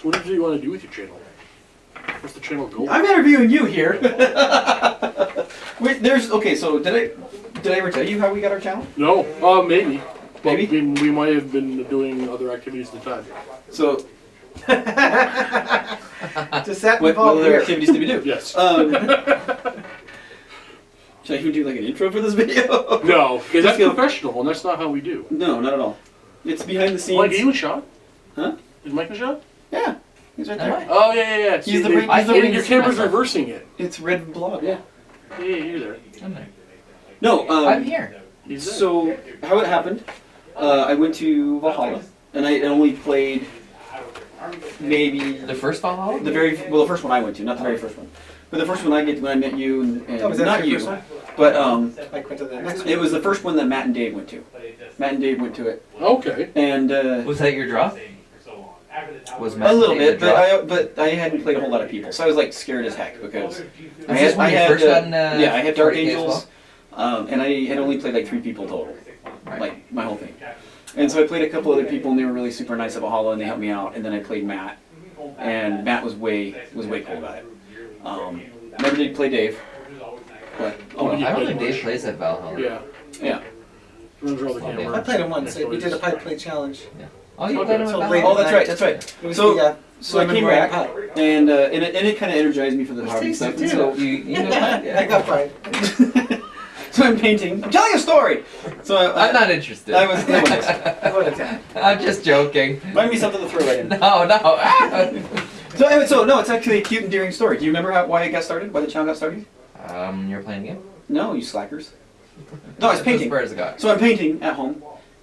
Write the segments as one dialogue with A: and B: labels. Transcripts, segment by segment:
A: So what do you want to do with your channel? What's the channel goal?
B: I'm interviewing you here. Wait, okay. So did I ever tell you how we got our channel?
A: No. Maybe.
B: Maybe.
A: We might have been doing other activities at the time.
B: So.
C: Just that
B: What other activities did we do?
A: Yes.
B: Should I even do like an intro for this video?
A: No, because that's professional, and that's not how we do.
B: No, not at all. It's behind the scenes.
A: Mike, are you in shot?
B: Huh?
A: Is Mike in shot?
B: Yeah, he's right there.
A: Oh yeah.
B: He's the
A: your camera's reversing it.
B: It's red blob. Yeah.
A: Yeah, you're there.
D: I'm there.
B: No,
D: I'm here.
A: He's there.
B: So how it happened? I went to Valhalla, and I only played maybe
D: The first Valhalla?
B: the first one I went to, not the very first one, but the first one when I met you and
C: was that
B: not
C: your
B: you,
C: first one?
B: but
C: Like went to the next one.
B: it was the first one that Matt and Dave went to. Matt and Dave went to it,
A: Okay.
B: and
D: Was that your draw? Was
B: a little bit,
D: draw?
B: but I hadn't played a whole lot of people, so I was like scared as heck because
D: this when you first got in,
B: yeah, I had Dark
D: 40K as
B: Angels, and I had only played like 3 people total,
D: Right.
B: like my whole thing. And so I played a couple other people, and they were really super nice at Valhalla, and they helped me out. And then I played Matt, and Matt was way cool about it. Never did play Dave, but
A: Oh,
D: I don't think Dave plays at Valhalla.
A: Yeah.
B: yeah.
A: Runs around the camera.
C: I played him once. We did a pipe play challenge.
D: Oh, you
A: Okay.
D: played him at
C: So
D: Valhalla?
C: late-
B: Oh, that's right.
C: It was
B: So
C: the,
B: so I
C: lemon
B: came
C: meringue
B: back,
C: pie.
B: and it kind of energized me for the hobby
C: tasty
B: stuff.
C: too.
B: And so
D: You know,
C: I
D: yeah.
C: got pride.
B: so I'm painting. I'm telling a story. So
D: I'm not interested.
B: I was. No,
C: I voted 10.
D: I'm just joking.
B: find me something to throw right in.
D: No. Ah!
B: So anyway, no, it's actually a cute, endearing story. Do you remember why it got started? Why the channel got started?
D: You're playing a game?
B: No, you slackers. No, I was painting.
D: Where's the guy?
B: So I'm painting at home,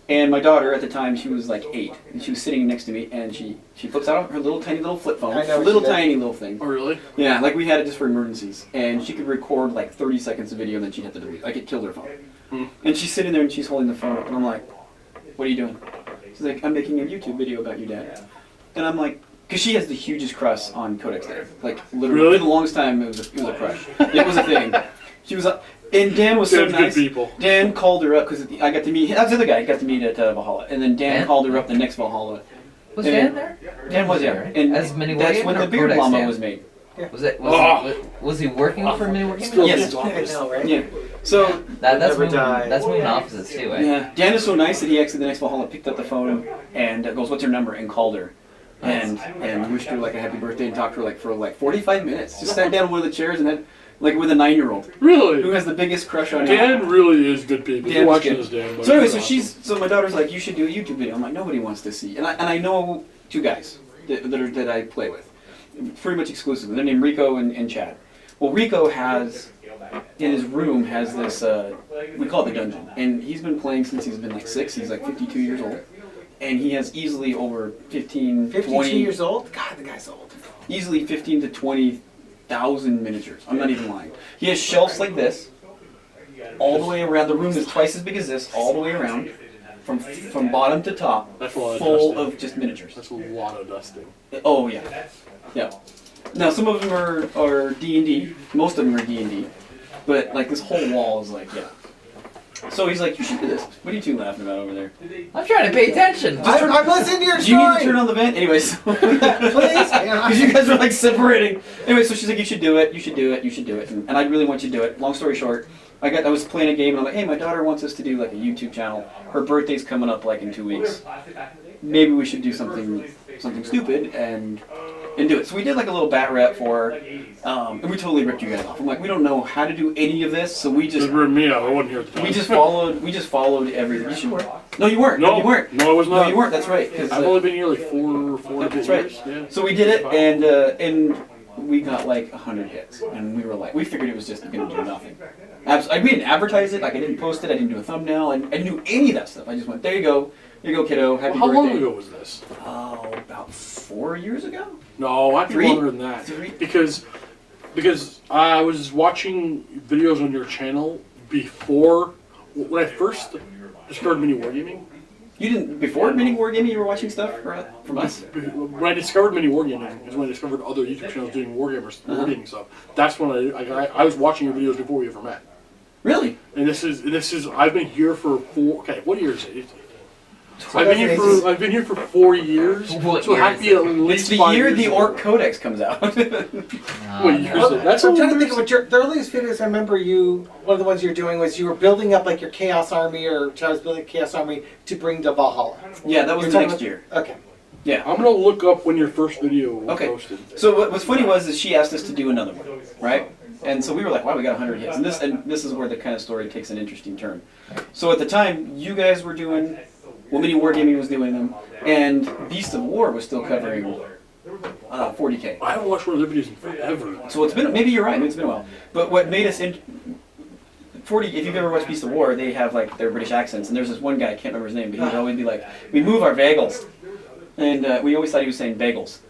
B: and my daughter at the time, she was like 8, and she was sitting next to me, and she flips out her tiny little flip phone,
C: I know what
B: little
C: she did.
B: tiny little thing.
A: Oh really?
B: Yeah, like we had it just for emergencies, and she could record like 30 seconds of video, and then she'd have to delete. Like it killed her phone. And she's sitting there, and she's holding the phone up, and I'm like, "What are you doing?" She's like, "I'm making a YouTube video about you, Dad." And I'm like, because she has the hugest crush on Codex Dave. Like literally,
A: Really?
B: for the longest time, it was a crush. It was a thing. She was. And Dan was so
A: Dan's good
B: nice.
A: people.
B: Dan called her up because I got to meet. That's the other guy I got to meet at Valhalla, and then Dan
D: Dan?
B: called her up the next Valhalla.
D: Was
B: And-
D: Dan there?
B: Dan was there,
D: Right?
B: and
D: As MINIWARGAMING
B: that's when
D: or
B: the beard
D: Codex
B: llama
D: Dan?
B: was made.
D: Was it?
A: Oh.
D: Was he working for MINIWARGAMING?
A: Still
B: Yes.
A: his office.
C: I know, right?
B: Yeah. So
D: That's
C: Never
D: moving.
C: die.
D: That's moving offices too, eh?
B: yeah, Dan is so nice that he actually the next Valhalla picked up the phone and goes, "What's your number?" and called her. And wished her like a happy birthday and talked to her like for like 45 minutes. Just sat down in one of the chairs and had like with a 9-year-old who
A: Really?
B: has the biggest crush on
A: Dan really is good people.
B: Dan's
A: You're watching
B: good.
A: this, Dan.
B: So anyway,
A: Awesome.
B: so my daughter's like, "You should do a YouTube video." I'm like, "Nobody wants to see," and I know 2 guys that I play with, pretty much exclusively. They're named Rico and Chad. Well, Rico has in his room has this we call it the dungeon, and he's been playing since he's been like 6. He's like 52 years old, and he has easily over 15,
C: 52
B: 20,
C: years old? God, the guy's old.
B: easily 15 to 20,000 miniatures. I'm not even lying. He has shelves like this, all the way around. The room is twice as big as this, all the way around, from bottom to top,
A: That's a lot of
B: full
A: dusting.
B: of just miniatures.
A: That's a lot of dusting.
B: Oh yeah, yeah. Now some of them are D&D. Most of them are D&D, but like this whole wall is like So he's like, "You should do this." What are you 2 laughing about over there?
D: I'm trying to pay attention.
C: I'm listening to your
B: Do you need to turn
C: story.
B: on the vent? Anyways,
C: Please.
B: because you guys are like separating. Anyway, so she's like, "You should do it. You should do it. You should do it." And I really want you to do it. Long story short, I was playing a game and I'm like, "Hey, my daughter wants us to do like a YouTube channel. Her birthday's coming up like in 2 weeks. Maybe we should do something stupid and do it." So we did like a little bat rep for her, and we totally ripped you guys off. I'm like, "We don't know how to do any of this, so we just
A: Me out. I wasn't here at the time.
B: we just followed everything." You were. No, you weren't.
A: No,
B: you weren't.
A: No, I was not.
B: No, you weren't. That's right. 'Cause,
A: I've only been here like four
B: That's right.
A: years. Yeah.
B: So we did it, and we got like 100 hits, and we figured it was just going to do nothing. We didn't advertise it. Like I didn't post it. I didn't do a thumbnail. I didn't do any of that stuff. I just went, "There you go. Here you go, kiddo. Happy
A: How
B: birthday."
A: long ago was this?
B: Oh, about 4 years ago.
A: No, I think
B: 3?
A: longer than that.
B: 3?
A: Because I was watching videos on your channel before when I first discovered MINIWARGAMING.
B: You didn't before MINIWARGAMING. You were watching stuff from us.
A: When I discovered MINIWARGAMING is when I discovered other YouTube channels doing wargaming stuff. That's when I was watching your videos before we ever met.
B: Really?
A: And this is I've been here for what year is it? I've been here for 4 years.
D: What
A: so
D: year
A: happy
D: is
A: at
D: it?
A: least
B: It's the
A: 5
B: year
A: years
B: the
A: ago.
B: Ork Codex comes out.
A: What year is it? That's
C: I'm trying to
A: all
C: think of what the earliest videos I remember you, one of the ones you were doing was you were building up like your Chaos Army, or I was building a Chaos Army to bring to Valhalla.
B: Yeah, that was
C: You're
B: the
C: talking
B: next
C: about-
B: year.
C: Okay.
B: Yeah.
A: I'm gonna look up when your first video was
B: Okay.
A: posted.
B: So what's funny was is she asked us to do another one, right? And so we were like, wow, we got 100 hits. And this is where the kind of story takes an interesting turn. So at the time, you guys were doing, well, Mini Wargaming was doing them, and Beast of War was still covering 40K.
A: I haven't watched one of their videos in forever.
B: So it's been, maybe you're right, it's been a while. But what made us, 40, if you've ever watched Beast of War, they have like their British accents. And there's this one guy, I can't remember his name, but he'd always be like, we move our vagels. And we always thought he was saying bagels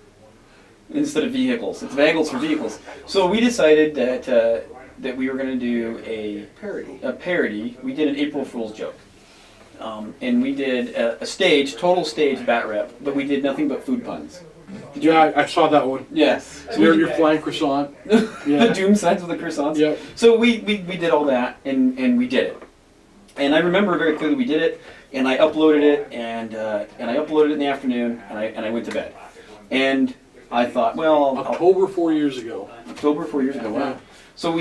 B: instead of vehicles. It's bagels for vehicles. So we decided that we were going to do a parody. We did an April Fool's joke. And we did a total stage bat rep, but we did nothing but food puns.
A: Yeah, I saw that one.
B: Yes.
A: So your flying croissant.
B: The
A: Yeah.
B: doom signs with the croissants.
A: Yep.
B: So we did all that, and we did it. And I remember very clearly we did it, and I uploaded it, and I uploaded it in the afternoon, and I went to bed. And I thought, well,
A: October 4 years ago.
B: October 4 years ago. Wow.
A: Yeah.
B: So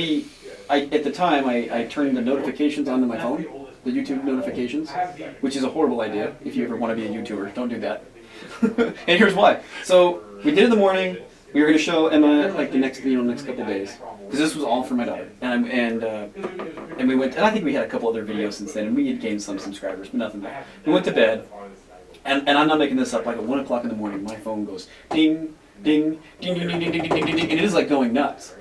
B: at the time, I turned the notifications onto my phone, the YouTube notifications, which is a horrible idea. If you ever want to be a YouTuber, don't do that. And here's why. So we did it in the morning. We were going to show Emma like the next couple of days, because this was all for my daughter. And we went. And I think we had a couple other videos since then, and we had gained some subscribers, but nothing more. We went to bed, and I'm not making this up. Like at 1 o'clock in the morning, my phone goes ding, ding, ding, ding, ding, ding, ding, ding, ding, ding, and it is like going nuts.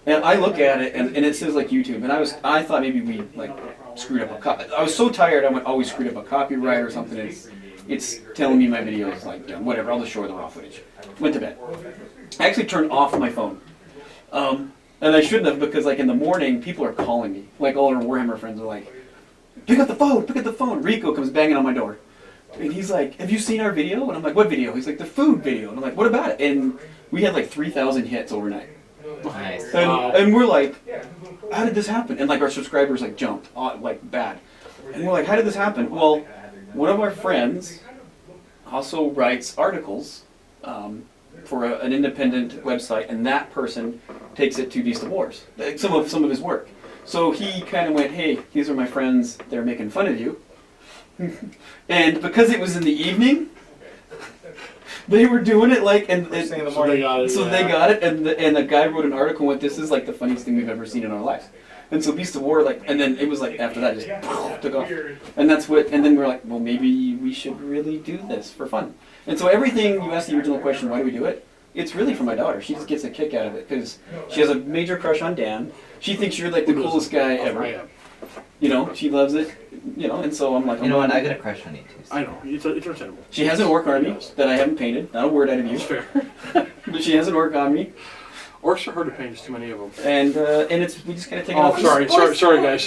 B: And I look at it, and it says like YouTube, and I thought maybe we like screwed up a copy. I was so tired, I went, oh, we screwed up a copyright or something. It's telling me my video is like whatever. I'll just show her the raw footage. Went to bed. I actually turned off my phone, and I shouldn't have, because like in the morning, people are calling me. Like all our Warhammer friends are like, pick up the phone, pick up the phone. Rico comes banging on my door, and he's like, have you seen our video? And I'm like, what video? He's like, the food video. And I'm like, what about it? And we had like 3,000 hits overnight.
D: Nice.
B: And we're like, how did this happen? And like our subscribers like jumped, like bad. And we're like, how did this happen? Well, one of our friends also writes articles for an independent website, and that person takes it to Beast of Wars, some of his work. So he kind of went, hey, these are my friends, they're making fun of you. And because it was in the evening, they were doing it like, and
C: First thing in the
A: So they
C: morning.
A: got it.
B: so
A: yeah.
B: they got it, and the guy wrote an article with, this is like the funniest thing we've ever seen in our lives. And so Beast of War, like, and then it was like, after that, it just took off. And that's what, and then we're like, well, maybe we should really do this for fun. And so everything, you asked the original question, why do we do it? It's really for my daughter. She just gets a kick out of it, because she has a major crush on Dan. She thinks you're like the coolest guy ever.
A: I am.
B: You know, she loves it, you know, and so I'm like,
D: You know what? I got a crush on you too.
A: I know. It's understandable.
B: she has an orc army that I haven't painted, not a word out of you,
A: It's fair.
B: but she has an orc army.
A: Orcs are hard to paint. There's too many of them.
B: And it's, we just gotta take it
A: Oh,
B: off.
A: sorry guys.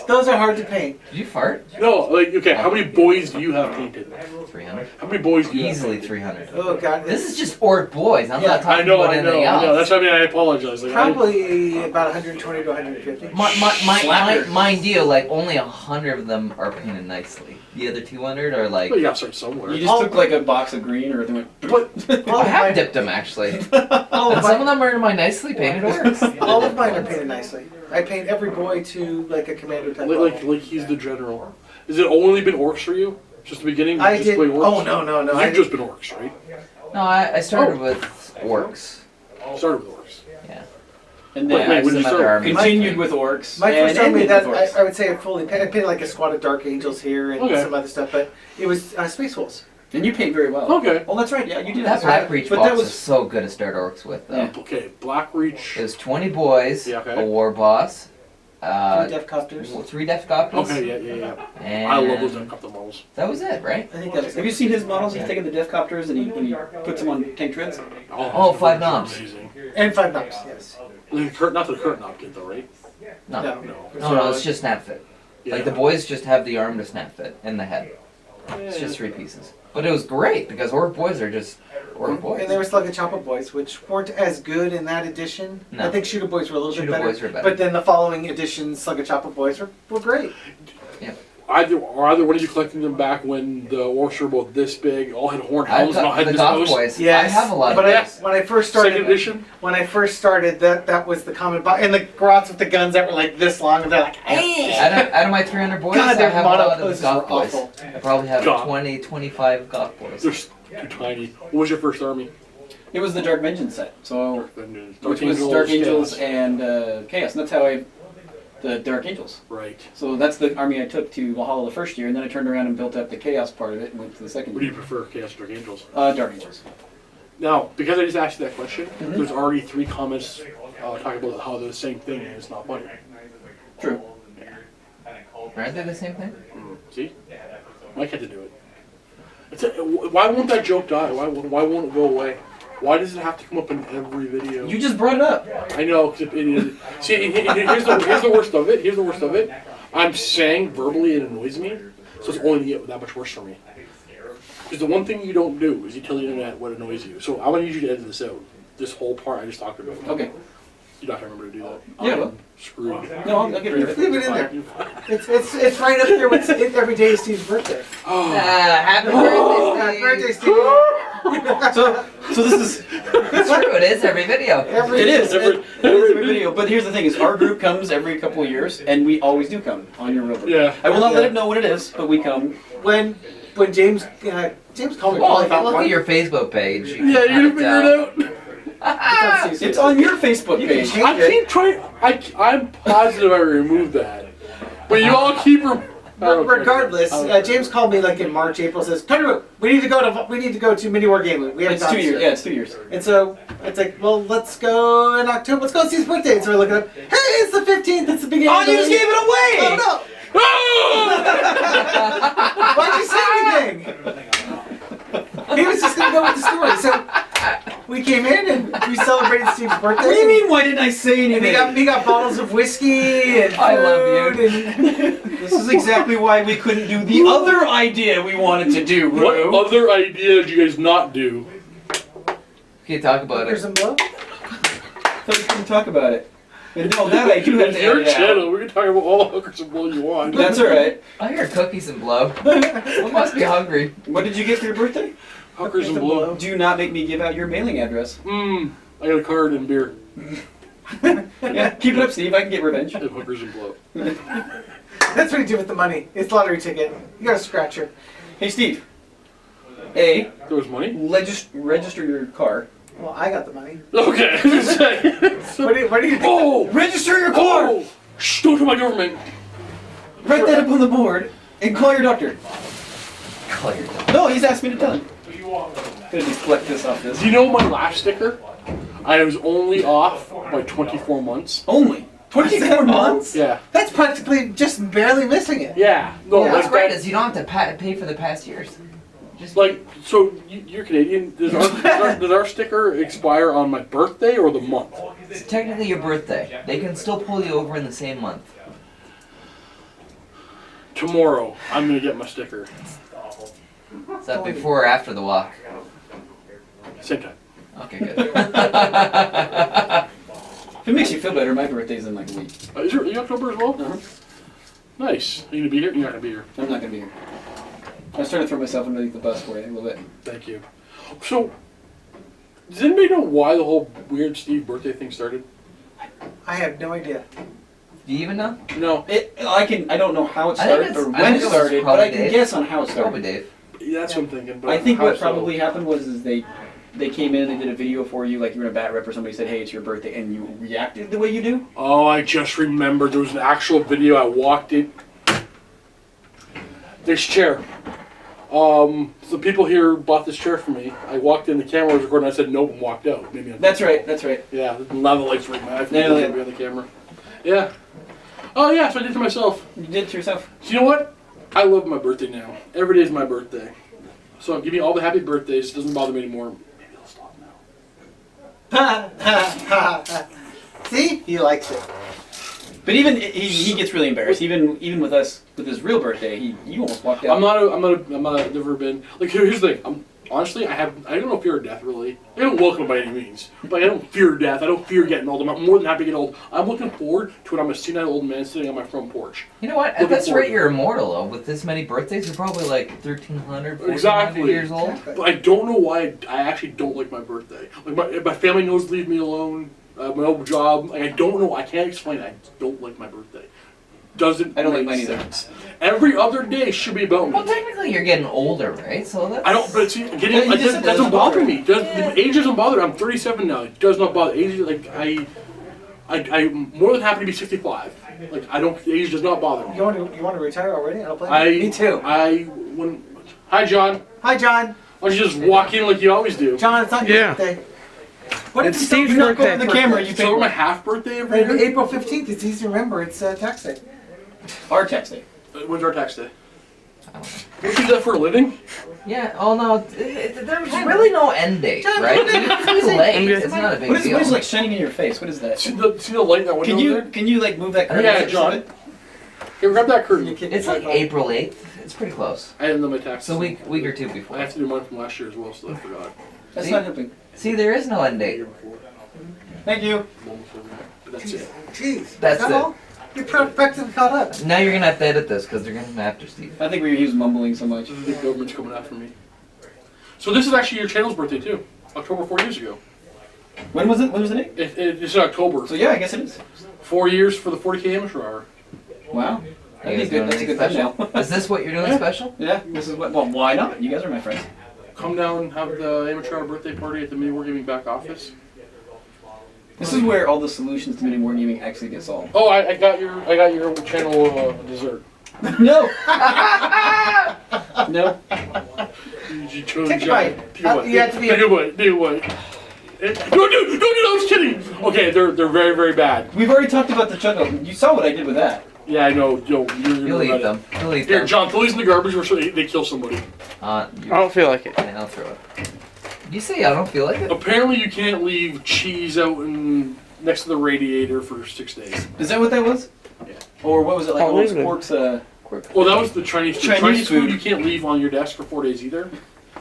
C: Those are hard to paint.
D: Did you fart?
A: No, like, okay, how many boys do you have painted?
D: 300.
A: How many boys do you
D: Easily
A: have painted?
D: 300.
C: Oh god.
D: This is just orc boys. I'm
C: Yeah,
D: not talking
A: I know,
D: about
A: I
D: anything
A: know,
D: else.
A: I know. That's what I mean. I apologize. Like,
C: Probably about 120 to 150.
D: Mind you, like only 100 of them are painted nicely. The other 200 are like.
A: Well, you gotta start somewhere.
B: You just took like a box of green or they went.
C: But
D: I have dipped them actually.
C: all
D: And
C: of
D: some of
C: mine,
D: them are in my nicely painted orcs.
C: all of mine are painted nicely. I paint every boy to like a commander type.
A: Like he's the general. Has it only been orcs for you? Just the beginning?
C: I
A: just
C: did.
A: play orcs?
C: Oh no.
A: You've
C: I
A: just been orcs, right?
D: No, I started with orcs.
A: Started with orcs.
D: Yeah.
B: And
A: Wait,
B: then
A: wait, when you
D: Some other
A: start-
D: armies.
B: continued with orcs.
C: My first
B: and
C: army
B: ended
C: that
B: with orcs.
C: I would say I fully painted. I painted like a squad of dark angels here and
A: Okay.
C: some other stuff, but it was Space Wolves.
B: And you paint very well.
A: Okay.
B: Well, that's right. Yeah, you did
D: That Black Breach
B: But
D: box
B: that was
D: is so good to start orcs with, though.
B: Yeah.
A: Okay, Black Reach.
D: It was 20 boys,
A: Yeah, okay.
D: a war boss,
C: 3 Death Copters.
D: 3 Death copies.
A: Okay, yeah.
D: And
A: I love those Deathcopter models.
D: that was it, right?
C: I think that was
B: Have you seen his models? He's taken the Death Copters and he puts them on tank treads.
D: Oh,
A: those
D: 5
A: are
D: knobs.
A: Amazing.
C: And 5 knobs. Yes.
A: Not the current knob kit though, right?
D: No.
C: No.
D: No, it's just snap fit.
A: Yeah.
D: Like the boys just have the arm to snap fit and the head. It's just 3 pieces. But it was great because orc boys are just orc boys.
C: And there were Slugga Choppa Boys, which weren't as good in that edition.
D: No.
C: I think Shooter Boys were a little
D: Shooter
C: bit better.
D: Boys were better.
C: But then the following editions, Slugga Choppa Boys were great.
A: either one of you collecting them back when the Orks were both this big, all had horn
D: I've
A: helms, and all
D: got
A: had
D: the
A: this
D: Goth
A: nose?
D: Boys.
C: Yes,
D: I have a lot
C: but
D: of those.
C: when I first started,
A: Second edition?
C: when I first started, that was the common box, and the grots with the guns that were like this long, and they're like, hey.
D: Out of my 300 boys,
C: God,
D: I
C: their
D: have a
C: mono
D: lot of
C: poses
D: the Goth
C: were
D: Boys.
C: awful.
D: I probably have
A: God.
D: 20, 25 Goth Boys.
A: They're too tiny. What was your first army?
B: It was the Dark Vengeance set. So
A: Dark
B: which was Dark Angels
A: Chaos.
B: and Chaos. And that's how the Dark Angels.
A: Right.
B: So that's the army I took to Valhalla the first year, and then I turned around and built up the Chaos part of it and went to the second
A: What do
B: year.
A: you prefer, Chaos or Dark Angels?
B: Dark Angels.
A: Now, because I just asked you that question,
B: Mm-hmm.
A: there's already 3 comments talking about how they're the same thing and it's not funny.
B: True.
D: Aren't they the same thing?
A: See? Mike had to do it. Why won't that joke die? Why won't it go away? Why does it have to come up in every video?
B: You just brought it up.
A: I know. 'Cause it is. See, here's the worst of it. Here's the worst of it. I'm saying verbally it annoys me, so it's only going to get that much worse for me. Because the one thing you don't do is you tell the internet what annoys you. So I'm going to need you to edit this out. This whole part I just talked about.
B: Okay.
A: You're not going to remember to do that.
B: Yeah, well.
A: Screwed.
B: No, I'll get rid of it.
C: Leave it in there. It's right up there with every day is Steve's birthday.
A: Oh.
D: Happy
C: Happy
D: birthday,
C: birthday,
D: Steve!
C: Steve!
B: So this is
D: It's true, it is every video.
C: Every
B: it is
A: Every-
B: it is every video. But here's the thing: is our group comes every couple of years, and we always do come on your real birthday.
A: Yeah.
B: I will not let it know what it is, but we come.
C: when James called me.
D: Well, if
C: about
D: you look
C: one.
D: at your Facebook page, you can
A: Yeah,
D: kind
A: you're
D: of
A: going to figure
D: tell.
A: it out.
B: It's on your Facebook
C: You can
B: page.
C: change
A: I
C: it.
A: keep trying. I'm positive I removed that. But you all keep.
C: Regardless, James called me like in March, April. Says, "Coodyroo, we need to go to MINIWARGAMING. We haven't
B: It's
C: gone
B: 2 years.
C: yet."
B: Yeah, it's 2 years.
C: And so it's like, well, let's go in October. Let's go see his birthday. And so we're looking up. Hey, it's the 15th. It's the beginning.
B: Oh,
C: of the
B: you just
C: week.
B: gave it away!
C: Oh no! Why'd you say anything? He was just gonna go with the story. So we came in and we celebrated Steve's birthday.
B: What do you mean? Why didn't I say
C: And
B: anything?
C: he got bottles of whiskey and food.
D: I love you.
C: And
B: This is exactly why we couldn't do the other idea we wanted to do,
A: What
B: Roo.
A: other idea did you guys not do?
D: Okay, talk about
C: There's
D: it.
C: some blow.
B: So we couldn't talk about it. And no, that I do have
A: It's
B: to
A: your
B: edit out.
A: channel. We can talk about all the hookers and blow you want.
B: That's alright.
D: I hear cookies and blow. I must be hungry.
B: What did you get for your birthday?
A: Hookers and blow.
B: Do not make me give out your mailing address.
A: I got a card and beer.
B: Yeah, keep it up, Steve. I can get revenge.
A: And hookers and blow.
C: That's what you do with the money. It's lottery ticket. You got a scratcher.
B: Hey, Steve. A,
A: There was money?
B: register your car.
C: Well, I got the money.
A: Okay.
C: What do you think?
A: Oh!
B: Register your car!
A: Oh! Shh, don't tell my government.
B: Write that up on the board and call your doctor.
D: Call your dog.
B: No, he's asked me to tell him. Gonna deflect this off this.
A: Do you know my lash sticker? I was only off by 24 months.
B: Only 24 months?
A: Yeah.
C: That's practically just barely missing it.
A: Yeah. No,
C: Yeah.
D: What's
A: like
D: great
A: that-
D: is you don't have to pay for the past years. Just
A: Like, so you're Canadian. Does our sticker expire on my birthday or the month?
D: it's technically your birthday. They can still pull you over in the same month.
A: Tomorrow, I'm gonna get my sticker.
D: Is that before or after the walk?
A: Same time.
D: Okay, good.
B: If it makes you feel better, my birthday's in like a week.
A: Is it October as well?
B: Uh-huh.
A: Nice. Are you gonna be here? You're not gonna be here.
B: I'm not gonna be here. I was trying to throw myself underneath the bus for you a little bit.
A: Thank you. So, does anybody know why the whole weird Steve birthday thing started?
C: I have no idea.
D: Do you even know?
A: No.
B: I don't know how it
D: I think
B: started
D: it's-
B: or
D: I
B: when
D: think
B: it
D: it was
B: started, but
D: probably
B: I can
D: Dave.
B: guess on how it
D: Probably
B: started.
D: Dave.
A: That's what I'm thinking. But
B: I think
A: how
B: what
A: so?
B: probably happened was they came in and they did a video for you, like you were in a bat rep or somebody said, hey, it's your birthday, and you reacted the way you do.
A: Oh, I just remembered. There was an actual video. I walked in. This chair. The people here bought this chair for me. I walked in, the camera was recording. I said nope and walked out. Maybe I'm
B: That's right, that's right.
A: Yeah, now the lights right now. I
B: Yeah,
A: think
B: yeah.
A: be on the camera. Yeah. Oh yeah, so I did it to myself.
B: You did it to yourself.
A: So you know what? I love my birthday now. Every day is my birthday. So give me all the happy birthdays. It doesn't bother me anymore. Maybe I'll stop now.
C: See? He likes it.
B: But even he gets really embarrassed. Even with us with his real birthday, you almost walked out.
A: I've never been like. Here's the thing. Honestly, I don't know fear of death really. I don't welcome it by any means, but I don't fear death. I don't fear getting old. I'm more than happy to get old. I'm looking forward to when I'm a senile old man sitting on my front porch.
D: You know what? At this rate, you're immortal though. With this many birthdays, you're probably like 1,300, 1,400 years old.
A: But I don't know why I actually don't like my birthday. Like my family knows to leave me alone. My old job. Like I don't know. I can't explain it. I don't like my birthday. Doesn't
B: I don't like
A: make
B: mine
A: sense. Every other day should be about me.
D: Well, technically, you're getting older, right? So that's.
A: I don't, but see,
B: Yeah, you
A: like,
B: just
A: that
B: said
A: doesn't
B: that
A: bother
B: doesn't
A: me. The age doesn't bother. I'm 37 now. It does not bother. Age, like I'm more than happy to be 65. Like I don't. Age does not bother me.
C: You want to retire already? I don't blame you. Me too.
A: Hi, John.
C: Hi, John.
A: Why don't you just walk in like you always do?
C: John, it's not your birthday. What
E: It's
C: if you
E: Steve's
C: don't go
E: birthday.
C: to the camera? You
A: So
C: pay
A: my half birthday every year.
C: April 15th. It's easy to remember. It's tax day.
B: Our tax day.
A: When's our tax day? What do you do that for a living?
D: Yeah. Oh no. There's really no end date, right? It's too late. It's not a big
B: What
D: deal.
B: is like shining in your face? What is that?
A: See the light in that window there?
B: Can you like move that curtain?
A: Yeah, John. Here, grab that curtain.
D: It's like April 8th. It's pretty close.
A: I didn't know my tax.
D: It's a week or two
A: I
D: before.
A: have to do mine from last year as well, so I forgot.
B: That's not helping.
D: See, there is no end date.
A: Year before.
B: Thank you.
A: One before that. But that's it.
C: Jeez.
D: That's
C: is that
D: it.
C: all? You're practically caught up.
D: Now you're gonna have to edit this because they're gonna come after Steve.
B: I think he was mumbling so much.
A: The government's coming after me. So this is actually your channel's birthday too. October 4 years ago.
B: When was it? When was the date?
A: It's in October.
B: So yeah, I guess it is.
A: 4 years for the 40K amateur hour.
B: Wow.
D: You
B: That'd be
D: guys
B: good.
D: doing
B: That's a
D: anything
B: good
D: special?
B: thumbnail.
D: Is this what you're doing
A: Yeah.
D: special?
B: Yeah, this is what. Well, why not? You guys are my friends.
A: Come down and have the amateur hour birthday party at the MINIWARGAMING back office.
B: This is where all the solutions to mini wargaming actually get solved.
A: Oh, I got your channel dessert.
B: No. No.
A: You chose
C: Take a
A: John.
C: bite.
A: Take a bite.
C: You have to be
A: Take a bite. Take a bite. Don't do that. I was kidding. Okay, they're very, very bad.
B: We've already talked about the choco. You saw what I did with that.
A: Yeah, I know. Yo, you're
D: You'll
A: gonna
D: eat them. You'll eat
A: Here,
D: them.
A: John, throw these in the garbage or so they kill somebody.
E: I don't feel like it.
D: I'll throw it. You say I don't feel like it?
A: Apparently, you can't leave cheese out next to the radiator for 6 days.
B: Is that what that was?
A: Yeah.
B: Or what was it like?
E: Oh,
B: Orks,
E: leave it.
B: Orks,
A: Well, that was the Chinese food.
B: Chinese
A: Chinese food
B: food.
A: you can't leave on your desk for 4 days either.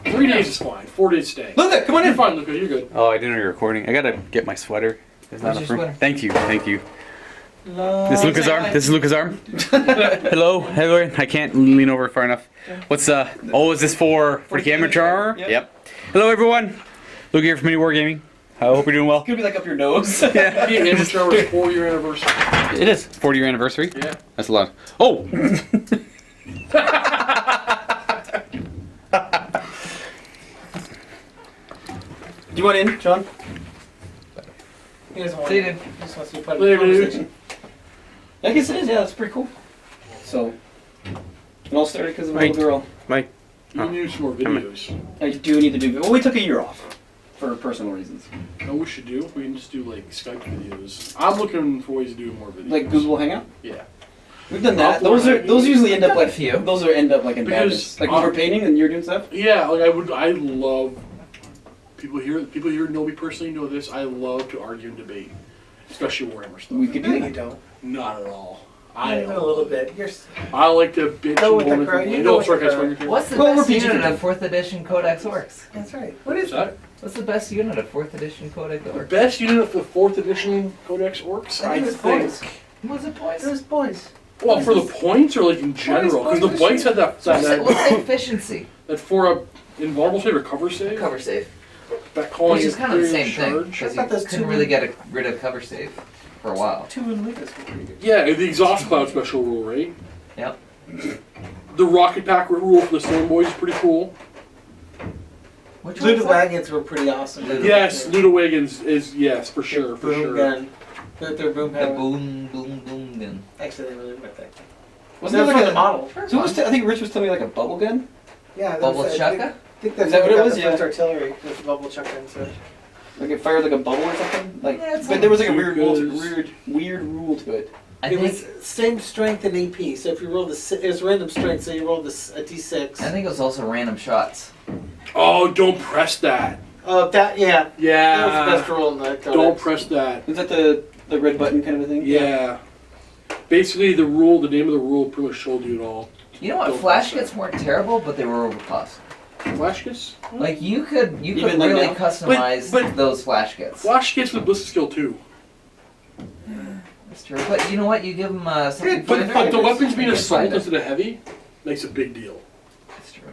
A: 3 days is fine. 4 days staying.
B: Luca, come on
A: You're
B: in.
A: fine, Luca. You're good.
E: Oh, I didn't know you were recording. I gotta get my sweater. There's not
D: Where's
E: enough
D: your
E: room.
D: sweater?
E: Thank you. Thank you.
C: Love.
E: This is Luca's
B: say
E: arm.
B: hi.
E: This is Luca's arm. Hello. Hello. I can't lean over far enough. What's oh, is this for the amateur hour?
B: Yep.
E: Yep. Hello everyone. Luca here from MINIWARGAMING. I hope you're doing well.
B: It's gonna be like up your nose.
E: Yeah.
A: The amateur hour is 4-year anniversary.
E: It is 40-year anniversary.
A: Yeah.
E: That's a lot. Oh.
B: Do you want in, John?
C: He doesn't want
D: See you,
C: to.
D: dude.
C: He just wants to be part of
A: Later,
C: the
A: dude.
C: conversation.
B: I guess it is. Yeah, that's pretty cool. So, it all started because of a
E: Right.
B: little girl.
E: Mike.
A: You need some more videos.
B: I do need to do. Well, we took a year off for personal reasons,
A: You know what we should do? We can just do like Skype videos. I'm looking for ways to do more videos.
B: like Google Hangout.
A: Yeah.
B: We've done that.
A: Upload
B: Those usually end up
D: Done a
B: like
D: few.
B: those are end up like in
A: Because,
B: badness. Like when we're painting and you're doing stuff.
A: Yeah, like I love people here know me personally know this. I love to argue and debate, especially Warhammer stuff.
B: We could
C: No,
B: do
C: you
B: that.
C: don't.
A: Not at all.
C: Not even a little bit. You're.
A: I like to bitch
C: Go
A: and
C: with the
A: moan
C: crowd.
A: and
C: You
A: complain.
C: go
A: No,
C: with
A: sorry,
C: the
A: guys.
C: crowd.
A: When you're here.
D: What's the
B: Well,
D: best
B: we're
D: unit
B: PG-13.
D: of 4th edition Codex Orks?
C: That's right. What is
A: that?
D: What's the best unit of 4th edition Codex
A: The
D: Orks?
A: best unit of the 4th edition Codex Orks,
C: I
A: I
C: think it's
A: think.
C: boys.
D: Was it boys?
C: Those boys.
A: Well, for the points or like in general, because the
C: boys
A: Whites had that
D: What's the
A: that
D: efficiency?
A: for a invulnerable save or cover save.
D: Cover save.
A: That calling
D: Which is kind of the
A: Imperial
D: same thing,
A: charge.
D: because
C: I thought
D: you
C: those
D: couldn't
C: two
D: really
C: were-
D: get rid of cover save for a while.
C: 2 in Lucas were pretty good.
A: Yeah, the exhaust cloud special rule, right?
D: Yep.
A: The rocket pack rule for the Stone Boys is pretty cool.
D: Which one's
C: Luda
D: that?
C: wagons were pretty awesome.
D: Luda-
A: Yes, Ludwigans is yes for sure, for
C: Boom
A: sure.
C: gun. Their boom
D: The
C: power.
D: boom, boom, boom gun.
C: Actually, they really weren't that good.
B: Wasn't
C: They're
B: there
C: from
B: like
C: the
B: a
C: model.
B: So I think Rich was telling me like a bubble gun.
C: Yeah. that
D: Bubble
C: was- I
D: shotgun?
C: think that's
B: Is that what it
C: got
B: was?
C: the
B: Yeah.
C: first artillery with the bubble chuck into.
B: Like it fired like a bubble or something. Like,
D: Yeah, it's
B: but
D: like
B: there was like a weird rule,
A: bazookas.
B: weird rule to it.
D: I
C: It
D: think
C: was same strength and AP. So if you roll it was random strength. So you rolled a D6.
D: I think it was also random shots.
A: Oh, don't press that.
C: Oh, that yeah. That was the
A: Yeah.
C: best roll in the codex.
A: Don't press that.
B: Is that the red button kind of a thing?
A: Yeah. Basically, the rule, the name of the rule, pretty much told you it all.
D: You know what?
A: Don't
D: Flash
A: press
D: gets more terrible, but they were overcost.
A: Flash kits?
D: Like you could
B: Even like
D: really
B: now?
D: customize
A: But-
D: those flash kits.
A: Flash kits with ballistic skill too.
D: That's true. But you know what? You give them something.
A: But the weapons being
D: They can
A: assault
D: find it.
A: instead of heavy makes a big deal.
D: That's true.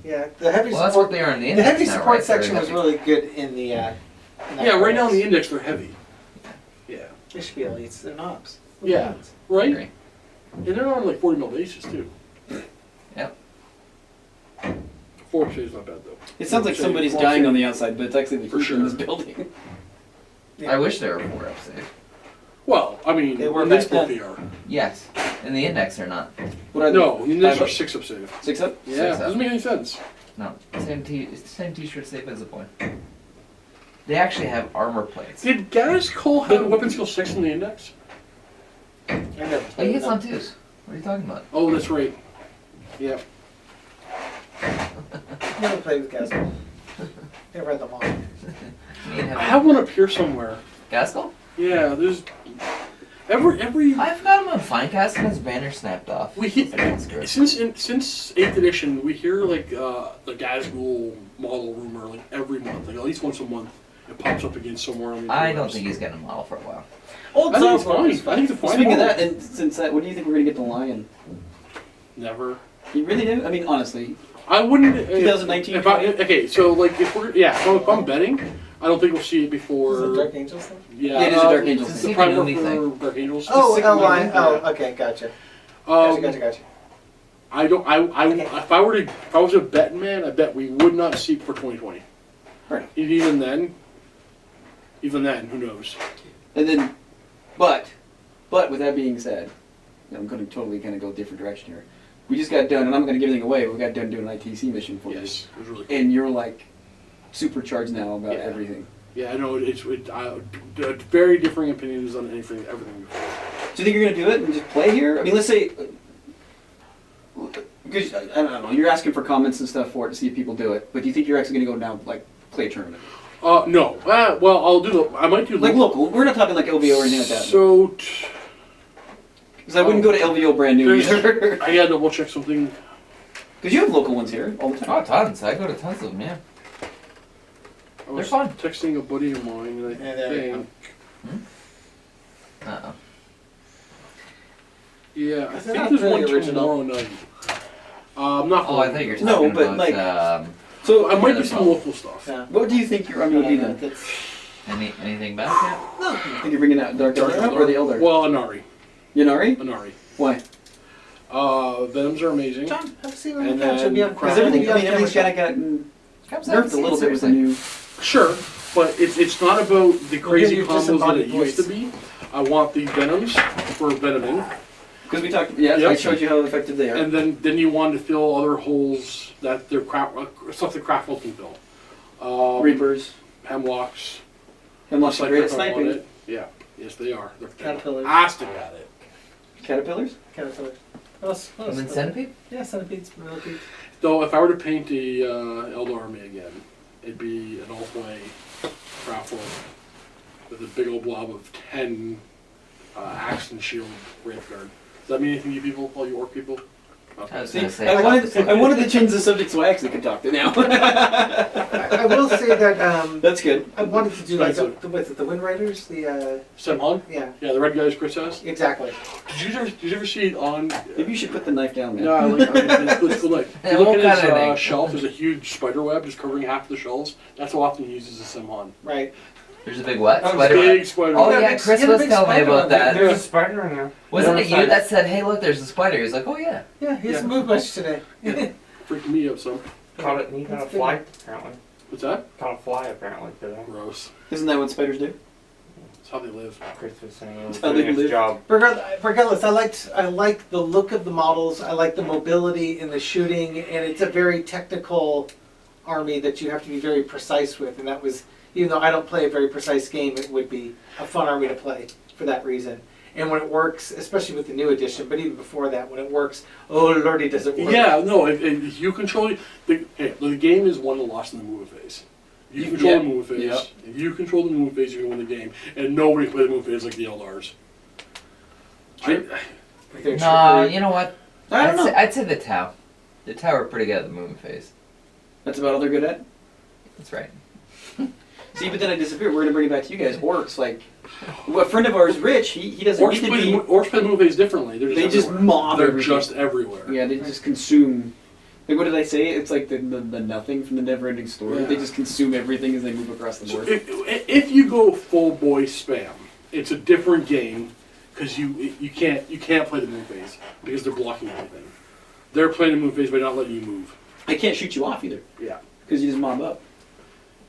C: Yeah, the heavy
D: Well, that's
C: support.
D: what they are in the
C: The
D: index
C: heavy
D: now,
C: support
D: right? They're
C: section was
D: heavy.
C: really good in the. In that
A: Yeah, right now in the
C: class.
A: index they're heavy. Yeah.
C: They should be elites. They're knobs.
A: Yeah. Right?
D: Agree.
A: And they're on like 40 mil bases too.
D: Yep.
A: 4 is not bad though.
B: It sounds like somebody's
A: Four
B: dying
A: shade.
B: on the outside, but it's actually the
A: For
B: creature in this
A: sure.
B: building.
C: Yeah.
D: I wish there were 4 up safe.
A: Well, I mean,
C: They were
A: in this
C: back
A: book
C: then.
A: they are.
D: Yes. In the index, they're not.
B: What are
A: No, in this
B: 5
A: are
B: up?
A: 6 up save.
B: 6 up?
A: Yeah,
D: 6 up.
A: doesn't make any sense.
D: No. Same t-shirt, safe as a boy. They actually have armor plates.
A: Did Gaz Cole have weapon skill 6 in the index?
C: I never
D: Oh,
C: played
D: he gets
C: them.
D: on 2s. What are you talking about?
A: Oh, that's right. Yeah.
C: Never played with guys. Never had them on.
D: Me and him.
A: I have one up here somewhere.
D: Gaskell?
A: Yeah, there's every
D: I've got him on Finecast and his banner snapped off.
A: we hear,
D: That's good.
A: since 8th edition we hear like the Gazgul model rumor like every month, like at least once a month. It pops up again somewhere on the
D: I don't
A: interwebs.
D: think he's getting a model for a while.
C: Old
A: I think it's
C: Zalzor
A: fine.
C: was
A: I think it's a fine
B: Speaking of
A: model.
B: that, and since that, what do you think we're gonna get the lion?
A: Never.
B: You really do? I mean, honestly,
A: I wouldn't.
B: 2019.
A: If I, okay, so like if we're if I'm betting, I don't think we'll see it before.
C: Is it Dark Angels thing?
A: Yeah,
B: Yeah, it is a Dark Angels
D: It's
A: The
D: a
A: primer
D: Secret
A: for
D: Movie
A: Dark Angels.
C: Oh,
B: sick
C: L
B: movie.
C: line. Oh, okay, gotcha. Gotcha.
A: I don't.
C: Okay.
A: If I were to, if I was a betting man, I bet we would not see it for 2020.
B: Right.
A: Even then, who knows?
B: and then, but with that being said, I'm going to totally kind of go a different direction here. We just got done, and I'm going to give anything away. We got done doing an ITC mission for
A: Yes, it was really
B: you,
A: cool.
B: and you're like supercharged now about
A: Yeah.
B: everything.
A: Yeah, I know it's very differing opinions on everything before.
B: Do you think you're going to do it and just play here? I mean, let's say, because I don't know, you're asking for comments and stuff for it to see if people do it. But do you think you're actually going to go down like play a tournament?
A: No. Well, I'll do the. I might do
B: Like local. We're not talking like LVO or anything like that.
A: So.
B: Because I wouldn't go to LVO brand new either.
A: I gotta double check something.
B: Because you have local ones here all the time.
D: Oh, tons. I go to tons of them, yeah.
A: I was
D: They're fun.
A: texting a buddy of mine, and I
C: Yeah, there you
A: think.
D: Uh-oh.
A: Yeah, I
C: Is that
A: think
C: not
A: there's
C: really
A: one
C: original?
A: tomorrow night. I'm not.
D: Oh, I thought you were talking
B: No, but,
D: about
B: like- So
A: I might do
D: other
A: some
D: problem.
A: local stuff.
C: Yeah.
B: what do you think your army would be then?
C: That's,
D: anything back yet?
B: I think you're bringing out Dark Elder or the Elder.
A: Well, Anari.
B: Yanari?
A: Anari.
B: Why?
A: Venoms are amazing.
C: John, have a seat on
A: And
C: the couch. You'll be
A: then-
C: on
B: Because
C: camera.
B: everything,
C: You'll
B: I
C: be
B: mean,
C: on
B: everything's kind
C: camera.
B: of gotten
D: Comes
B: nerfed a little bit with the new.
A: Sure, but it's not about the crazy
C: your
A: combos that
C: disembodied
A: it used to
C: voice.
A: be. I want the Venoms for venoming,
B: Because we talked, yeah,
A: Yep.
B: I showed you how effective they are.
A: and then you want to fill other holes that their stuff that craft can fill.
B: Reapers.
A: Hemlocks.
B: And much
A: Like
B: great at
A: if I want
B: sniping.
A: it. Yeah, yes they are. They're
C: Caterpillars.
A: fantastic at it.
B: Caterpillars?
C: Caterpillar. What else? What
D: And
C: else?
D: then Centipede?
C: Yeah, centipedes, millipedes.
A: Though if I were to paint the Eldar army again, it'd be an all-way craft roll with a big old blob of 10 axe and shield wraith guard. Does that mean anything to you people, all you orc people?
D: I
A: Okay.
D: was
B: See,
D: gonna say
B: I
D: about the same.
B: wanted to change the subject so I actually could talk to now.
C: I will say that
B: That's good.
C: I wanted to do like
A: Expensive.
C: with the Wind Riders. The
A: Semhon?
C: yeah,
A: Yeah, the red guys Chris has.
C: exactly.
A: Did you ever see it on?
B: Maybe you should put the knife down, man.
A: Yeah, I it's cool. Like,
D: Yeah,
A: you look
D: what
A: at his
D: kind of thing?
A: shelf, there's a huge spider web just covering half of the shelves. That's how often he uses a Semhon.
C: Right.
D: There's a big what?
C: Oh,
D: Spider
A: Big
D: web?
A: spider
D: Oh
A: web.
D: yeah, Chris
C: Yeah, the
D: was
C: big
D: telling me
C: spider
D: about
C: on
D: that.
C: there.
F: There's a spider in there.
D: Wasn't
C: Yeah,
D: it you that said, hey look, there's a spider? He was like, oh yeah.
C: Yeah, he hasn't
A: Yeah.
C: moved much today.
A: Freaked me up some.
F: Caught it and he got a
C: That's
F: fly, apparently.
A: What's that?
F: Caught a fly, apparently, today.
A: Gross.
B: Isn't that what spiders do?
A: That's how they live.
F: Chris was saying it was
B: How they
F: doing
B: live.
F: his job.
C: Regardless, I like the look of the models. I like the mobility in the shooting, and it's a very technical army that you have to be very precise with. And that was, even though I don't play a very precise game, it would be a fun army to play for that reason. And when it works, especially with the new edition, but even before that, when it works, oh lordy, does it work?
A: Yeah, no, if you control the game is won and lost in the move phase. You control
B: Yeah.
A: the move phase.
B: Yeah.
A: If you control the move phase, you're gonna win the game. And nobody plays the move phase like the Eldars.
B: Sure.
C: With their
D: Nah,
C: trickery.
D: you know what?
B: I don't know.
D: I'd say the Tau. The Tau are pretty good at the moving phase.
B: That's about all they're good at?
D: That's right.
B: See, but then I disappeared. We're going to bring it back to you guys. Orcs, like, a friend of ours, Rich, he doesn't
A: Orcs
B: need to
A: play,
B: be...
A: Orcs play movies differently.
B: They just mob
A: They're
B: everything.
A: just everywhere.
B: Yeah, they just consume... Like, what did I say? It's like the nothing from the never-ending story.
A: Yeah.
B: They just consume everything as they move across the
A: So
B: board.
A: if you go full boy spam, it's a different game because you can't play the move phase because they're blocking everything. They're playing the move phase by not letting you move.
B: I can't shoot you off either.
A: Yeah.
B: Because you just mob up.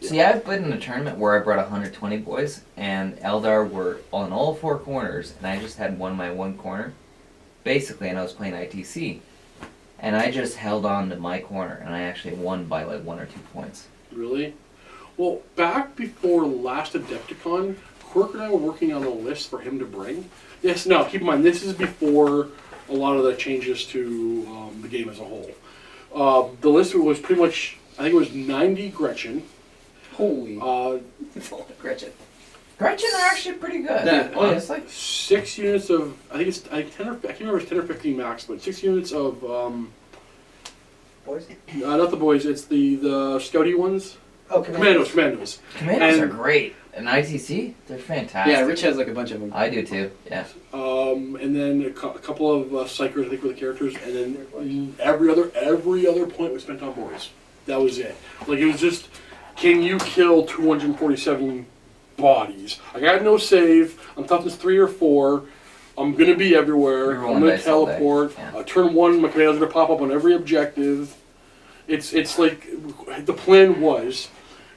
D: See, I've played in a tournament where I brought 120 boys, and Eldar were on all four corners, and I just had my one corner, basically, and I was playing ITC. And I just held on to my corner, and I actually won by like 1 or 2 points.
A: Really? Well, back before last Adepticon, Quirk and I were working on a list for him to bring. Yes, no, keep in mind, this is before a lot of the changes to the game as a whole. The list was pretty much, I think it was 90 Gretchen.
B: Holy.
A: It's
B: Gretchen.
D: Gretchen are actually pretty good.
B: Yeah, oh, yeah.
D: It's like
A: 6 units of, I think it's 10 or, I can't remember if it's 10 or 15 max, but 6 units of,
C: Boys?
A: not the boys, it's the scouty ones.
C: Oh,
A: Commandos.
D: Commandos
A: And-
D: are great. And ITC, they're fantastic.
B: Yeah, Rich has like a bunch of them.
D: I do too. Yeah.
A: And then a couple of psychers, I think, were the characters, and then every other point was spent on boys. That was it. Like, it was just, can you kill 247 bodies? I got no save. I'm toughness 3 or 4. I'm gonna be everywhere.
D: You're rolling
A: I'm gonna
D: dice all day.
A: teleport.
D: Yeah.
A: Turn 1, my commandos are gonna pop up on every objective. It's like the plan was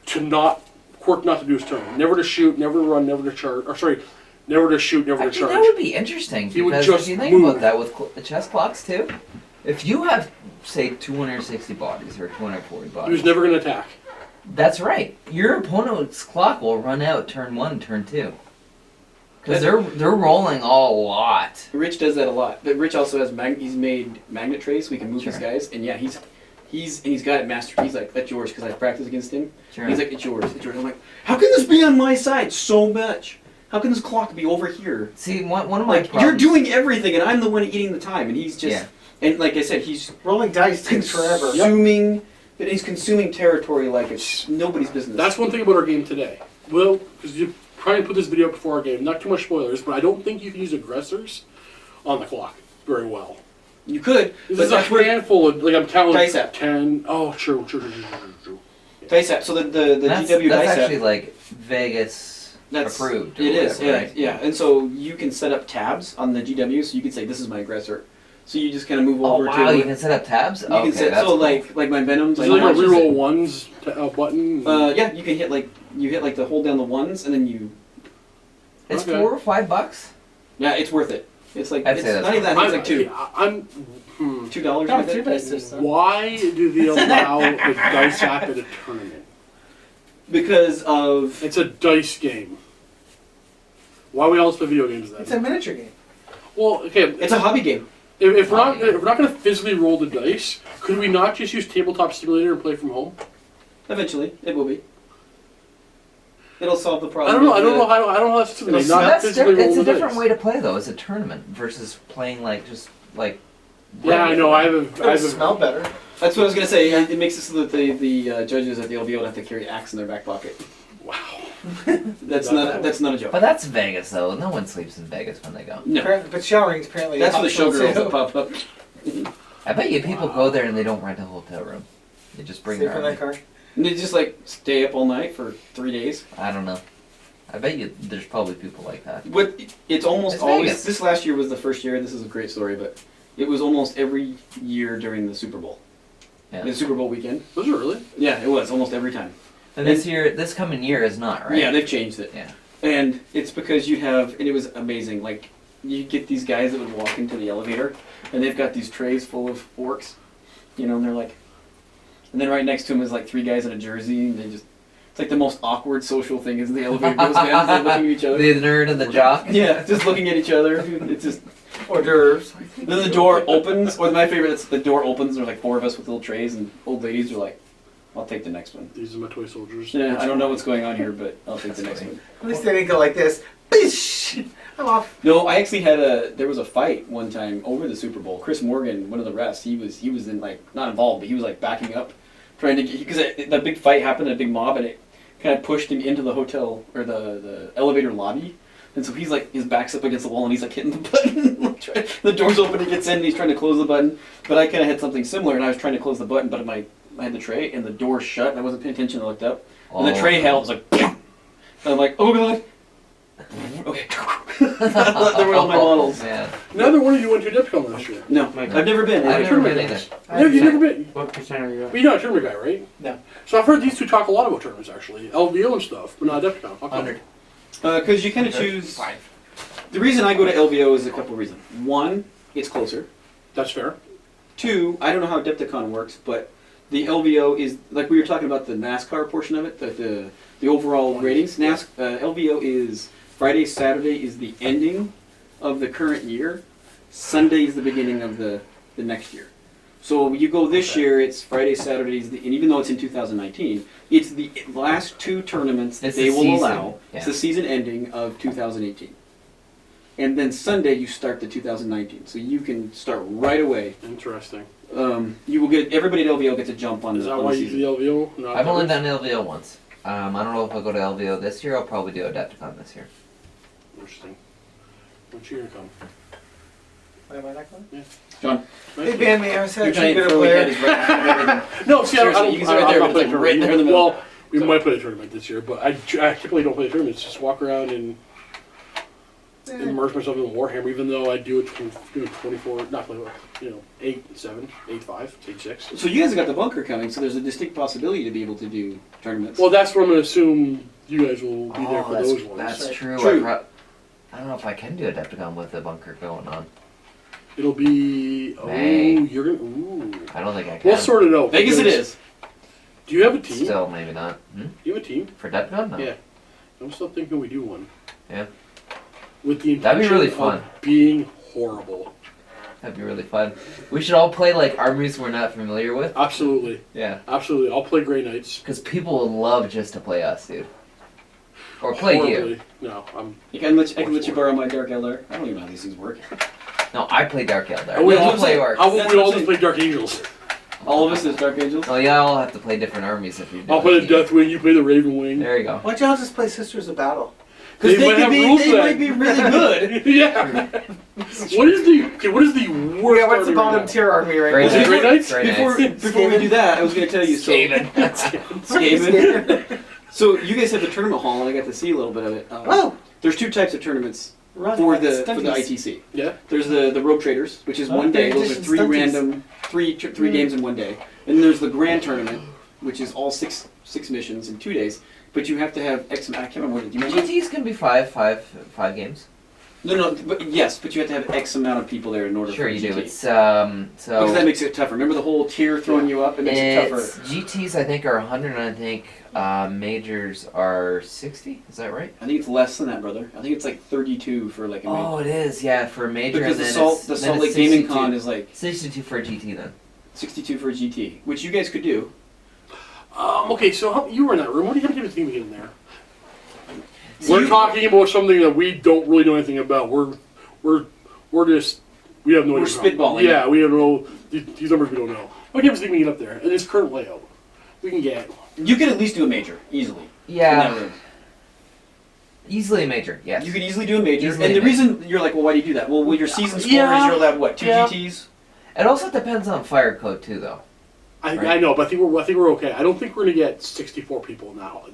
A: to not Quirk not to do his turn. Never to shoot, never to run, never to charge. Or sorry, never to shoot, never to
D: Actually,
A: charge.
D: that would be interesting
A: He would
D: because
A: just
D: if you think
A: move.
D: about that with the chess clocks too, if you have say 260 bodies or 240
A: He was
D: bodies,
A: never gonna attack.
D: that's right. Your opponent's clock will run out turn 1, turn 2, because they're rolling a lot.
B: Rich does that a lot. But Rich also has he's made magnet trays so we can move his
D: Sure.
B: guys. And yeah, he's got it mastered. He's like, that's yours because I practiced against him.
D: Sure.
B: He's like, it's yours, it's yours. I'm like, how can this be on my side so much? How can this clock be over here?
D: See, one of my
B: Like,
D: problems,
B: you're doing everything and I'm the one eating the time. And he's just,
D: Yeah.
B: and like I said, he's
C: Rolling dice takes forever.
B: consuming, he's consuming territory like it's nobody's business.
A: That's one thing about our game today. Well, because you probably put this video up before our game. Not too much spoilers, but I don't think you can use aggressors on the clock very well.
B: You could,
A: This
B: but
A: is a
B: that's where
A: handful of, like, I'm counting
B: Dice app.
A: 10. Oh, true.
B: dice app. So the
D: that's
B: GW dice
D: actually
B: app.
D: like Vegas
B: That's
D: approved. Or
B: It is,
D: whatever,
B: yeah,
D: right?
B: yeah. And so you can set up tabs on the GW, so you can say this is my aggressor. So you just kind of move
D: Oh
B: over
D: wow,
B: to.
D: you can set up tabs.
B: You
D: Okay,
B: can set
D: that's
B: so
D: cool.
B: like my venoms.
A: Is
B: Like
A: it like a
B: mine-
A: reroll ones button?
B: Yeah, you can hit like the hold down the ones, and then you.
D: It's
A: Okay.
D: $4 or $5.
B: Yeah, it's worth it. It's like
D: I'd
B: it's
D: say that's
B: not even that. I think it's like
A: I'm.
B: $2.
C: No,
B: with it.
C: 3 dice system.
A: Why do they allow the dice app at a tournament?
B: Because of
A: It's a dice game. Why we all play video games then?
C: It's a miniature game.
A: Well, okay.
B: it's a hobby game.
A: If we're not going to physically roll the dice, could we not just use Tabletop Simulator and play from home?
B: Eventually, it will be. It'll solve the
A: I
B: problem.
A: don't know. I
B: with
A: don't
B: the-
A: know how. I don't know how to simulate.
B: It'll
A: Not
D: That's
A: physically roll
D: it's
A: the
D: a different
A: dice.
D: way to play though. It's a tournament versus playing like just like.
A: Yeah, I know. I have
C: It'll
A: a
C: smell better.
B: That's what I was gonna say. It makes it so that the judges at the LBO don't have to carry axe in their back pocket.
A: wow.
B: That's not a joke.
D: But that's Vegas though. No one sleeps in Vegas when they go.
B: No,
C: But showering's apparently
B: that's for the
C: optional,
B: showgirls
C: too.
B: that pop up.
D: I bet you people go there and they don't rent a hotel room. They just bring
C: Sleep
D: their
C: in
D: army.
C: that car.
B: And they just like stay up all night for 3 days.
D: I don't know. I bet you there's probably people like that.
B: But it's almost
D: It's
B: always.
D: Vegas.
B: This last year was the first year. This is a great story, but it was almost every year during the Super Bowl.
D: Yeah.
B: The Super Bowl weekend.
A: Those are really.
B: Yeah, it was almost every time.
D: And this coming year is not right.
B: Yeah, they've changed it.
D: Yeah.
B: And it's because you'd have, and it was amazing. Like you get these guys that would walk into the elevator, and they've got these trays full of orcs, and they're like, and then right next to them is like 3 guys in a jersey, and they just. It's like the most awkward social thing is the elevator goes down, they're looking at each other.
D: The nerd and the jock.
B: Yeah, just looking at each other. It's just.
C: Hors d'oeuvres.
B: Then the door opens, or my favorite is the door opens, and there's like 4 of us with little trays, and old ladies are like, I'll take the next one.
A: These are my toy soldiers.
B: Yeah, I don't know what's going on here, but I'll take the next one.
C: At least they didn't go like this. Bish! I'm off.
B: No, I actually there was a fight one time over the Super Bowl. Chris Morgan, one of the refs, he was in like, not involved, but he was like backing up trying to get because the big fight happened, a big mob, and it kind of pushed him into the hotel or the elevator lobby. And so he's like, his back's up against the wall and he's like hitting the button. The door's open, he gets in and he's trying to close the button. But I kind of had something similar and I was trying to close the button, but I had the tray and the door shut and I wasn't paying attention. I looked up and the tray held, was like, and I'm like, oh god. Okay. There were all my models.
D: Man.
A: Neither one of you went to Adepticon last year.
B: No, I've never been.
D: I've never been
A: Tournament
D: either.
A: guys. You've never been.
F: What percent are you at?
A: Well, you're not a tournament guy, right?
C: No.
A: So I've heard these two talk a lot about tournaments, actually. LVO and stuff, but not Adepticon. How come?
C: 100.
B: Because you kind of choose.
C: 5.
B: The reason I go to LVO is a couple of reasons. One, it's closer.
A: That's fair.
B: Two, I don't know how Adepticon works, but the LVO is like we were talking about the NASCAR portion of it, the overall ratings. LVO is Friday, Saturday is the ending of the current year. Sunday is the beginning of the next year. So you go this year, it's Friday, Saturdays, and even though it's in 2019, it's the last two tournaments that
D: It's
B: they
D: the
B: will
D: season.
B: allow.
D: Yeah.
B: It's the season ending of 2018. And then Sunday you start the 2019, so you can start right away.
A: Interesting.
B: You will get everybody at LVO gets a jump on
A: Is
B: the
A: that
B: on
A: why
B: the
A: you do
B: season.
A: the LVO? Not
D: I've only
A: others?
D: done LVO once. I don't know if I'll go to LVO this year. I'll probably do Adepticon this year.
A: Interesting. When's you gonna come?
C: Why am I not going?
A: Yeah.
B: John,
C: Hey, ban me. I was
B: your
C: actually
B: giant
C: good at
B: furry head
C: player.
B: is right in front of everything.
A: No, see, I
B: Seriously,
A: don't.
B: you can sit right there,
A: I'm not
B: but
A: playing
B: it's like right
A: tournament.
B: there in the middle.
A: Well, we might play a tournament this year, but I typically don't play tournaments. Just walk around and immerse myself in Warhammer, even though I do it 24, not 24, 8, 7, 8, 5, 8, 6.
B: So you guys have got the bunker coming, so there's a distinct possibility to be able to do tournaments.
A: Well, that's what I'm going to assume you guys will be there for
D: that's,
A: those ones.
D: That's
C: Right.
D: true.
B: True.
D: I don't know if I can do Adepticon with the bunker going on.
A: It'll be,
D: May.
A: you're going to, ooh.
D: I don't think I can.
A: We'll sort it out.
B: Vegas it
A: because-
B: is.
A: Do you have a team?
D: Still, maybe not. Hmm?
A: Do you have a team?
D: For Adepticon? No.
A: Yeah. I'm still thinking we do one.
D: Yeah.
A: With the
D: That'd be
A: intention
D: really
A: of
D: fun.
A: being horrible.
D: That'd be really fun. We should all play like armies we're not familiar with.
A: Absolutely.
D: Yeah.
A: Absolutely. I'll play Grey Knights.
D: Because people would love just to play us, dude. Or play you.
A: Horribly. No, I'm.
B: I can let you borrow my Dark Elder. I don't even know how these things work.
D: No, I play Dark Elder.
A: And we
D: You
A: all
D: play
B: say-
D: Orcs.
A: How
B: That's
A: about we
B: what
A: all
B: I'm
A: just play Dark Angels?
B: All of us as Dark Angels.
D: Oh, yeah, I'll have to play different armies if you do.
A: I'll play
D: it.
A: the Deathwing, you play the Ravenwing.
D: There you go.
C: Why don't y'all just play Sisters of Battle?
B: Because
A: They might have rules
B: they
A: then.
B: might be really good.
A: Yeah. What is the worst?
C: Yeah, what's the
A: army right
C: bottom
A: now?
C: tier army right
D: Great
A: Is it
C: now?
A: Grey Knights?
D: Grey
B: Before
D: Knights.
B: we do that, I was going to tell you. So, Skaven. So you guys have the tournament hall, and I got to see a little bit of it.
C: Oh,
B: There's two types of tournaments
C: run
B: for
C: like
B: the
C: stunties.
B: ITC.
A: Yeah.
B: There's the Rogue Traders, which is
C: Oh,
B: one day.
C: they're
B: Those are
C: just
B: three
C: stunties.
B: random, three games in one day. And then there's the Grand Tournament, which is all six missions in 2 days. But you have to have X. I can't remember what it. Do you remember?
D: GTs can be five games.
B: No. But yes, but you have to have X amount of people there in order.
D: Sure
B: for
D: you
B: GT.
D: do. It's
B: Because that
D: so
B: makes it tougher. Remember the whole tier throwing you up? It makes it tougher.
D: GTs I think are 100 and I think majors are 60. Is that right?
B: I think it's less than that, brother. I think it's like 32 for like a major.
D: Oh, it is. Yeah, for a major.
B: Because
D: and
B: the
D: then
B: Salt
D: it's,
B: the
D: then
B: Salt
D: it's
B: Lake Gaming
D: 62.
B: Con is like
D: 62 for a GT then.
B: 62 for a GT, which you guys could do.
A: Okay, so you were in that room. What do you have to do to in there?
B: So
A: We're
B: you-
A: talking about something that we don't really know anything about. We're just we have no
B: We're
A: idea.
B: spitballing.
A: Yeah, we have no these numbers we don't know. What gives us we can get up there? And this current layout, we can get.
B: You could at least do a major easily. in that
D: Yeah,
B: room.
D: easily a major. Yes.
B: You could easily do a major.
D: Easily
B: and the
D: a major.
B: reason you're like, well, why do you do that? Well, with your season score
A: Yeah.
B: is you're allowed what, 2
A: Yeah.
B: GTs?
D: It also depends on fire code too, though.
A: I
D: Right.
A: know, but I think we're okay. I don't think we're gonna get 64 people in that hall.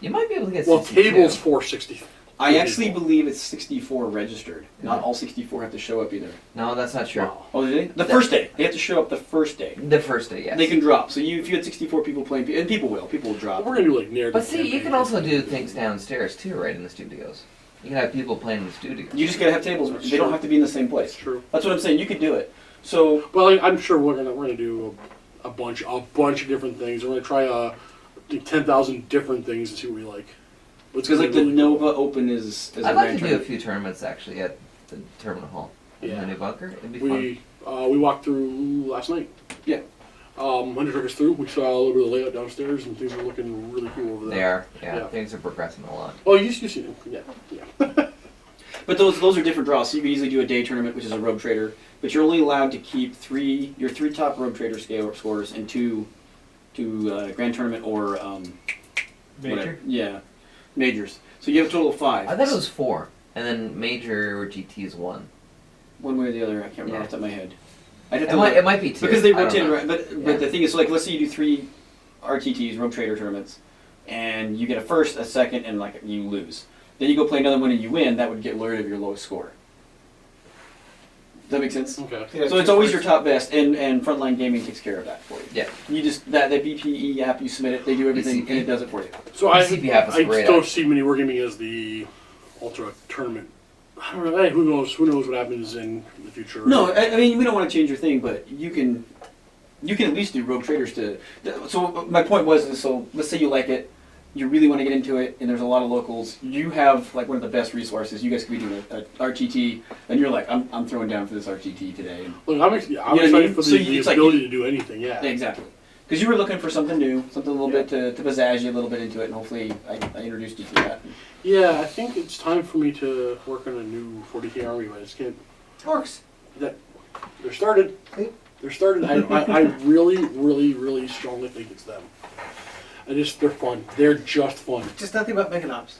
D: You might be able to get.
A: Well,
D: 62.
A: tables for 60.
B: I actually believe it's 64 registered. Not all 64 have to show up either.
D: No, that's not true.
A: Wow.
B: Oh, do they? The first day. They have to show up the first day.
D: The first day, yes.
B: They can drop. So if you had 64 people playing, and people will drop.
A: We're gonna do like narrative.
D: But see, you
A: campaign.
D: can also do things downstairs too, right in the studios. You can have people playing in the studio.
B: You just gotta have tables. They don't have to be in the same place.
A: That's true.
B: That's what I'm saying. You could do it. So
A: Well, I'm sure we're gonna do a bunch of different things. We're gonna try 10,000 different things and see what we like. What's
B: because
A: gonna
B: like the
A: be really cool.
B: Nova Open is a
D: I'd like
B: grand
D: to do a
B: tournament.
D: few tournaments actually at the terminal hall in
A: Yeah.
D: the new bunker. It'd be fun.
A: We walked through last night.
B: Yeah.
A: Hunter took us through. We saw a little bit of the layout downstairs, and things are looking really cool over there.
D: They are, yeah,
A: Yeah.
D: Things are progressing a lot.
A: Oh, you see them? Yeah.
B: But those are different draws. So you can easily do a day tournament, which is a rogue trader, but you're only allowed to keep your three top rogue trader scores and two to grand tournament or
D: Major?
B: whatever. Yeah, majors. So you have a total of 5.
D: I thought it was 4, and then major or GT is 1.
B: One way or the other. I can't remember
D: Yeah.
B: off the top of my head. I'd have
D: It
B: to
D: might,
B: look.
D: it might be 2.
B: Because they
D: I don't
B: rotate
D: know.
B: around, but
D: Yeah.
B: the thing is, so like, let's say you do 3 RTTs, Rogue Trader tournaments, and you get a first, a second, and like you lose. Then you go play another one and you win. That would get rid of your lowest score. Does that make sense?
A: Okay.
C: Yeah,
B: So it's always your top best, and Frontline Gaming takes care of that for you.
D: Yeah.
B: You just that BPE app, you submit it, they do everything,
D: BCP.
B: and it does it for you.
A: So I
D: CP half is great,
A: still
D: actually.
A: see mini wargaming as the ultra tournament. I don't know. Hey, who knows? Who knows what happens in the future?
B: No, I mean we don't want to change your thing, but you can at least do Rogue Traders to. So my point was, so let's say you like it, you really want to get into it, and there's a lot of locals. You have like one of the best resources. You guys could be doing a RTT, and you're like, I'm throwing down for this RTT today. And,
A: Look, I'm
B: what I
A: excited
B: mean?
A: for
B: So
A: the
B: it's like
A: ability
B: you-
A: to do anything. Yeah.
B: yeah, exactly. Because you were looking for something new, something a little bit to pizzazz you a little bit into it, and hopefully I introduced you to that.
A: Yeah, I think it's time for me to work on a new 40k army, but I just can't.
C: Orcs.
A: They're started.
C: See?
A: They're started. I really, really, really strongly think it's them. They're fun. They're just fun.
C: Just nothing but Mega Knobs.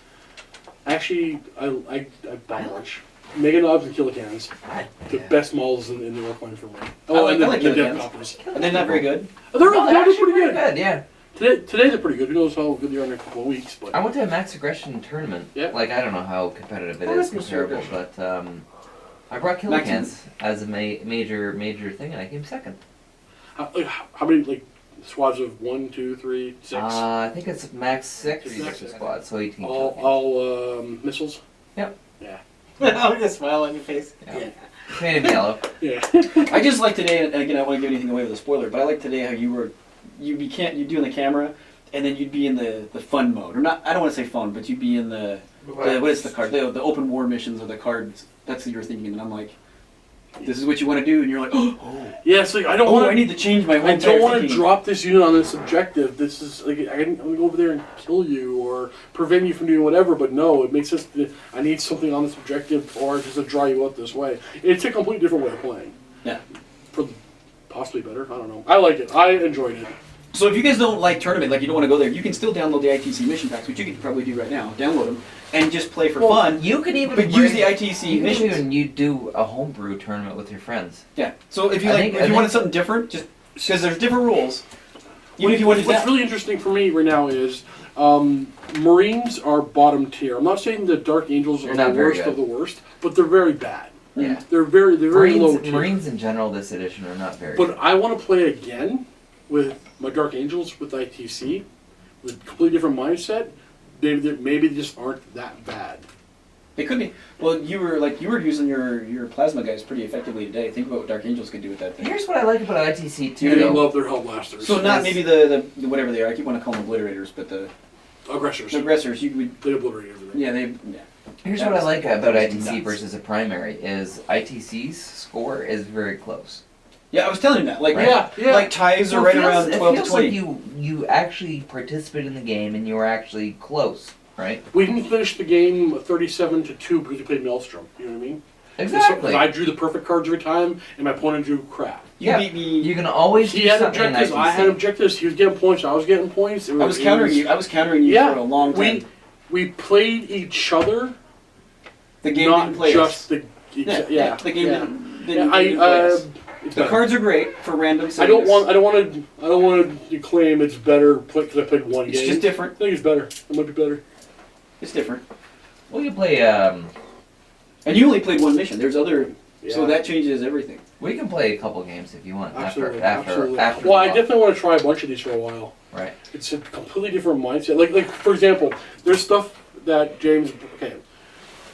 A: Actually, I buy much. Mega Knobs and Killicans, the best models in the Warplane for me. Oh, and
B: I like
A: the
B: Killicans.
A: Death Coppers.
B: And they're not very good.
A: They're
D: actually
A: pretty good.
D: Yeah.
A: Today they're pretty good. Who knows how good they are in a couple of weeks? But
D: I went to a Max Aggression tournament.
A: Yeah.
D: Like, I don't know how competitive it
C: Oh,
D: is
C: that's
D: comparable,
C: Mr.
D: but I brought
B: Max-
D: Killicans as a major thing, and I came second.
A: how many squads of 1, 2, 3, 6?
D: I think it's max 6
A: Six.
D: squad, so 18.
A: all missiles.
D: Yep.
A: Yeah.
C: I'll get a smile on your face.
D: Yeah. Painted yellow.
A: Yeah.
B: I just like today, and again, I don't want to give anything away with a spoiler, but I like today how you'd do in the camera, and then you'd be in the fun mode, or not. I don't want to say fun, but you'd be in the what is the card? The open war missions or the cards. That's what you're thinking, and I'm like, this is what you want to do, and you're like, oh,
A: Yeah. It's like I don't
B: oh,
A: want.
B: I need to change my whole
A: I
B: entire
A: don't want to
B: thinking.
A: drop this unit on this objective. This is like I'm gonna go over there and kill you or prevent you from doing whatever. But no, it makes sense. I need something on this objective or just to draw you out this way. It's a completely different way of playing.
B: Yeah.
A: For possibly better. I don't know. I like it. I enjoyed it.
B: So if you guys don't like tournament, like you don't want to go there, you can still download the ITC mission packs, which you could probably do right now. Download them and just play for fun.
D: You could even
B: But use the ITC
D: you could
B: missions.
D: even you do a homebrew tournament with your friends.
B: Yeah. So if you
D: I
B: like,
D: think-
B: if
D: I
B: you wanted
D: think-
B: something different, just because there's different rules. Even if you wanted
A: What's
B: that.
A: really interesting for me right now is Marines are bottom tier. I'm not saying the Dark Angels are
D: They're
A: the
D: not very
A: worst
D: good.
A: of the worst, but they're very bad.
D: Yeah.
A: They're very low tier.
D: Marines in general this edition are not very
A: But
D: good.
A: I want to play again with my Dark Angels with ITC, with a completely different mindset. Maybe they just aren't that bad.
B: They could be. Well, you were using your plasma guys pretty effectively today. Think about what Dark Angels could do with that thing.
D: Here's what I like about ITC too.
A: They
D: though.
A: love their Hellblasters.
B: So not
D: Yes.
B: maybe the whatever they are. I keep wanting to call them obliterators, but the
A: aggressors.
B: aggressors. You would.
A: They obliterate everything.
B: Yeah.
D: Here's
B: That
D: what I
B: was-
D: like about
B: that was
D: ITC
B: nuts.
D: versus a primary is ITC's score is very close.
B: Yeah, I was telling you that. Like
A: Yeah, yeah.
B: like ties
D: So
B: are
D: it
B: right
D: feels-
B: around 12
D: It
B: to
D: feels
B: 20.
D: like you actually participated in the game and you were actually close, right?
A: We didn't finish the game 37-2 because we played Maelstrom. You know what I mean?
D: Exactly.
A: So I drew the perfect cards every time, and my opponent drew crap.
B: You
D: Yeah.
B: beat me.
D: You can always
A: He
D: do
A: had
D: something in
A: objectives. I had
D: ITC.
A: objectives. He was getting points. I was getting points.
B: I was countering you. I was countering you
A: Yeah,
B: for a long time.
A: we played each other,
B: The game
A: not
B: didn't play
A: just
B: us.
A: the.
B: Yeah, the game
A: yeah.
B: didn't
A: Yeah,
B: play us.
A: it's
B: The
A: better.
B: cards are great for random.
A: I don't want to claim it's better because I played one
B: It's
A: game.
B: just different.
A: I think it's better. It might be better.
B: It's different.
D: Well, you play.
B: And you only played one mission. There's other, so
A: Yeah.
B: that changes everything.
D: We can play a couple games if you want.
A: Absolutely,
D: After.
A: absolutely. Well, I definitely want to try a bunch of these for a while.
D: Right.
A: It's a completely different mindset. Like for example, there's stuff that James. Okay,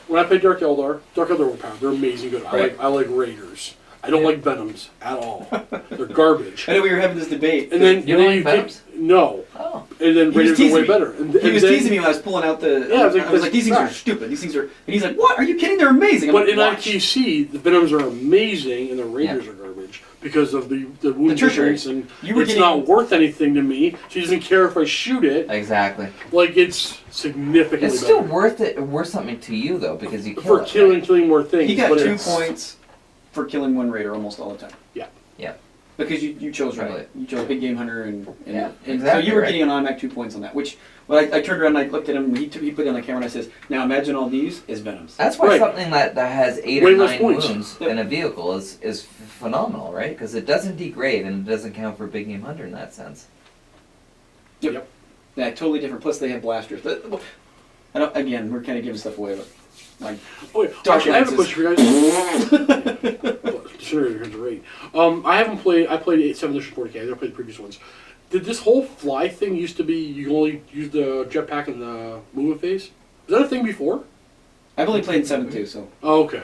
A: when I play Dark Eldar Overpowered, they're amazing good.
B: Right.
A: I like Raiders. I don't like Venoms at all. They're garbage.
B: I know we were having this debate.
A: And then
D: You don't like Venoms?
A: No.
D: Oh.
A: And then
B: He was
A: Raiders are
B: teasing
A: way
B: me.
A: better. And,
B: He
A: and
B: was
A: then,
B: teasing me when I was pulling out the.
A: Yeah,
B: I was like, these things are
A: crap.
B: stupid. These things are. And he's like, what? Are you kidding? They're amazing. I'm
A: But
B: like,
A: in
B: watch.
A: ITC, the Venoms are amazing and the Raiders are garbage because of the wound
B: tertiary.
A: difference, and
B: You were
A: it's
B: getting-
A: not worth anything to me. She doesn't care if I shoot it.
D: Exactly.
A: Like it's significantly
D: It's still
A: better.
D: worth something to you though because you kill
A: For
D: it,
A: killing
D: right?
A: more things.
B: He got
A: but
B: 2
A: it's-
B: points for killing one raider almost all the time.
A: Yeah.
D: Yeah.
B: Because you chose right.
D: Right.
B: You chose Big Game Hunter, and
D: Yeah,
B: so
D: exactly
B: you were
D: right.
B: getting an automatic 2 points on that. Which, when I turned around and I looked at him, he put it on the camera and I says, "Now imagine all these is Venoms."
D: That's why
A: Right.
D: something that has 8
A: Way
D: or
A: less
D: 9
A: points.
D: wounds
B: Yep.
D: in a vehicle is phenomenal, right? Because it doesn't degrade and it doesn't count for Big Game Hunter in that sense.
A: Yep.
B: Yeah, totally different. Plus, they have blasters. But well, I don't. Again, we're kind of giving stuff away, but like,
A: Oh, yeah.
B: Dark
A: Actually, I have a
B: Knights
A: question for you guys. Well, considering your great. I haven't played. I played 7th edition 40k. I never played the previous ones. Did this whole fly thing used to be you can only use the jetpack in the movement phase? Was that a thing before?
B: I've only played 7 too, so
A: Oh, okay.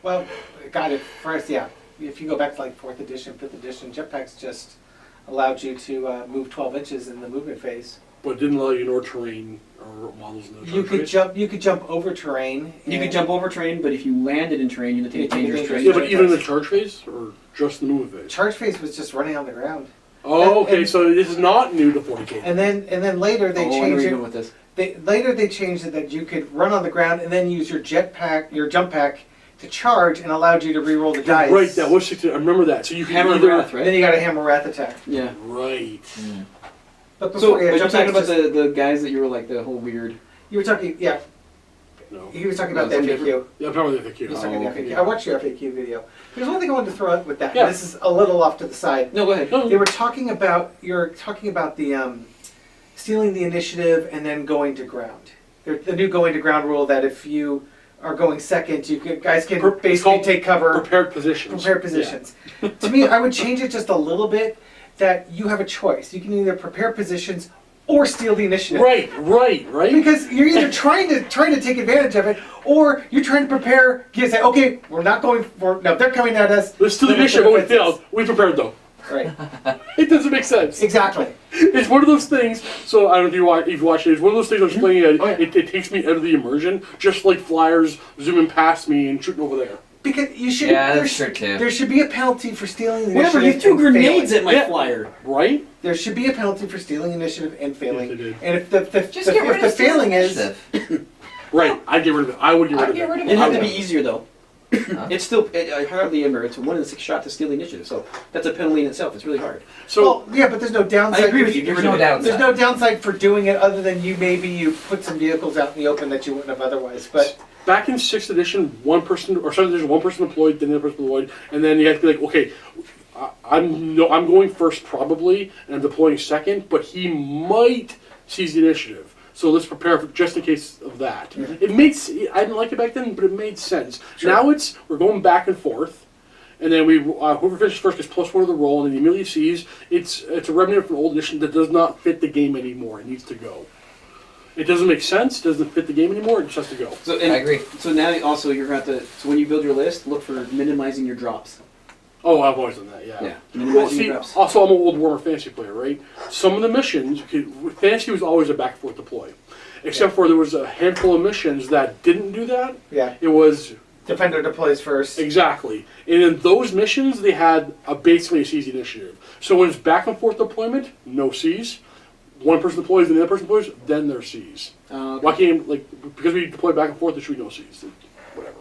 C: Well, got it first. Yeah, if you go back to like 4th edition, 5th edition, jetpacks just allowed you to move 12 inches in the movement phase.
A: But it didn't allow you nor terrain or models in the
C: You
A: charge
C: could
A: phase?
C: jump. You could jump over terrain.
B: you could
C: and-
B: jump over terrain. But if you landed in terrain, you had to take a
C: You take a
B: dangerous
C: dangerous
B: terrain.
A: Yeah, but even in the charge phase or just the movement phase?
C: Charge phase was just running on the ground.
A: Oh, okay.
C: and-
A: So this is not new to 40k.
C: And then later they
B: I know where
C: changed
B: you're
C: it.
B: going with this.
C: Later they changed it that you could run on the ground and then use your jetpack, your jump pack, to charge and allowed you to re-roll the dice.
A: Right, that was 16. I remember that. So you can
B: Hammer of
A: either
B: Wrath,
C: And
B: right?
C: then you got a hammer wrath attack.
B: Yeah.
A: right.
C: But
B: So,
C: before, yeah,
B: but you're
C: jump
B: talking
C: pack's
B: about
C: just-
B: the guys that you were like the whole weird.
C: You were talking, yeah.
A: No.
C: He was talking
B: No,
C: about the
B: something
C: FAQ.
A: Yeah, probably the FAQ.
C: He's talking
B: Oh,
C: about the
B: okay.
C: FAQ. I watched your FAQ video. There's one thing I wanted to throw out with that.
A: Yeah.
C: This is a little off to the side.
B: No, go ahead.
A: No,
C: They were talking about the stealing the initiative and then going to ground. The new going to ground rule that if you are going second, guys can
A: It's
C: basically
A: called
C: take cover,
A: prepared positions.
C: prepare positions. To me, I would change it just a little bit. That you have a choice. You can either prepare positions or steal the initiative.
A: Right.
C: Because you're either trying to take advantage of it, or you're trying to prepare. You say, okay, we're not going for. No, they're coming at us.
A: Let's still the
C: Then it's
A: initiative, but we
C: defenses.
A: failed. We prepared though.
C: Right.
A: It doesn't make sense.
C: Exactly.
A: It's one of those things. So I don't know if you've watched it. It's one of those things I was playing it.
C: Oh, yeah.
A: It takes me out of the immersion, just like flyers zooming past me and shooting over there.
C: Because you should.
D: Yeah,
C: there
D: that's
C: sh-
D: true too.
C: There should be a penalty for stealing the
B: Whatever.
C: initiative.
B: You threw
C: and
B: grenades
C: failing.
B: at my
A: Yeah.
B: flyer.
A: Right?
C: There should be a penalty for stealing initiative and failing.
A: Yes, they did.
C: And if the
D: Just get rid
C: if the
D: of stealing
C: failing is
D: initiative.
A: Right. I'd get rid of it. I would get rid
D: I'd
A: of
D: get
A: it.
D: rid of
B: It'd have to
A: I
B: be
A: would.
B: easier though.
D: Huh?
B: It's still I hardly ever. It's 1 in 6 shot to steal the initiative, so that's a penalty in itself. It's really hard.
A: So
C: well, yeah, but there's no downside.
B: I agree with you. Get
D: There's
B: rid
D: no
B: of it.
D: downside.
C: There's no downside for doing it other than you put some vehicles out in the open that you wouldn't have otherwise. But
A: back in 6th edition, one person or 7th edition, one person deployed, then the other person deployed, and then you have to be like, okay, I'm going first probably, and I'm deploying second, but he might seize the initiative. So let's prepare for just in case of that. It made I didn't like it back then, but it made sense.
C: Sure.
A: Now we're going back and forth, and then whoever finishes first gets +1 of the roll, and then he immediately sees it's a remnant from an old edition that does not fit the game anymore. It needs to go. It doesn't make sense. Doesn't fit the game anymore. It just has to go.
B: So
D: I agree.
B: So now also you're going to have to. So when you build your list, look for minimizing your drops.
A: Oh, I've always done that. Yeah.
B: Yeah.
A: Well,
B: Minimizing
A: see,
B: your drops.
A: also I'm an old Warhammer Fantasy player, right? Some of the missions, Fantasy was always a back and forth deploy, except for there was a handful of missions that didn't do that.
C: yeah,
A: It was
C: defender deploys first.
A: exactly, and in those missions they had basically a seize initiative. So when it's back and forth deployment, no seize. One person deploys, and the other person deploys, then there's seize.
B: Okay.
A: Why can't because we deploy back and forth, there should be no seize. Whatever.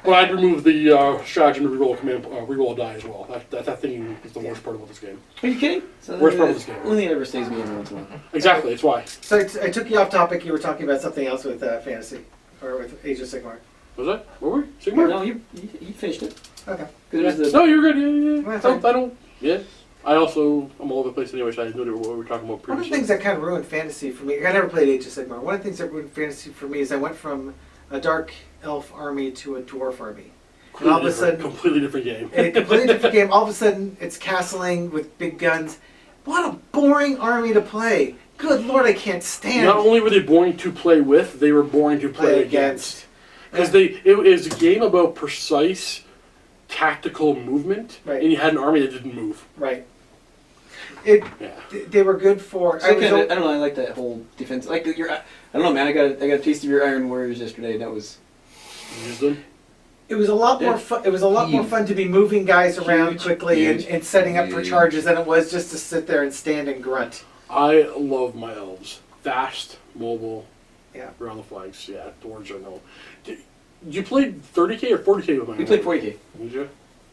A: But I'd remove the stratagem to reroll reroll a die as well. That thing is the worst part about this game.
B: Are you kidding? So
A: Worst part of this game.
B: Only thing that ever stays me every once in a while.
A: Exactly, that's why.
C: So I took you off topic. You were talking about something else with fantasy or with Age of Sigmar.
A: Was that? Were we? Sigmar?
B: No, you finished it.
C: Okay.
B: 'Cause it was the,
A: No, you're good. Yeah.
C: That's
A: No,
C: fine.
A: I don't. Yeah. I'm all over the place anyway, so I didn't know what we were talking about
C: One of the
A: previously.
C: things that kind of ruined fantasy for me, I never played Age of Sigmar. One of the things that ruined fantasy for me is I went from a dark elf army to a dwarf army. And all of a sudden,
A: completely different game.
C: in a completely different game, all of a sudden it's castling with big guns. What a boring army to play. Good lord, I can't stand
A: Not only were they boring to play with, they were boring to play against. Because it was a game about precise tactical movement,
C: Right.
A: and you had an army that didn't move.
C: Right.
A: Yeah.
C: They were good for.
B: So I don't know. I like that whole defense. Like your, I don't know, man. I got a taste of your Iron Warriors yesterday. That was
A: You used them?
C: It was a lot more
A: Yeah.
C: fun. It was a lot more
D: Huge.
C: fun to be moving guys around
B: Huge.
C: quickly and,
B: Huge.
C: and setting up for
D: Huge.
C: charges than it was just to sit there and stand and grunt.
A: I love my elves. Fast, mobile,
C: Yeah.
A: around the flanks. Yeah, dwarves I know. You played 30k or 40k with my
B: we played 40k.
A: Did you?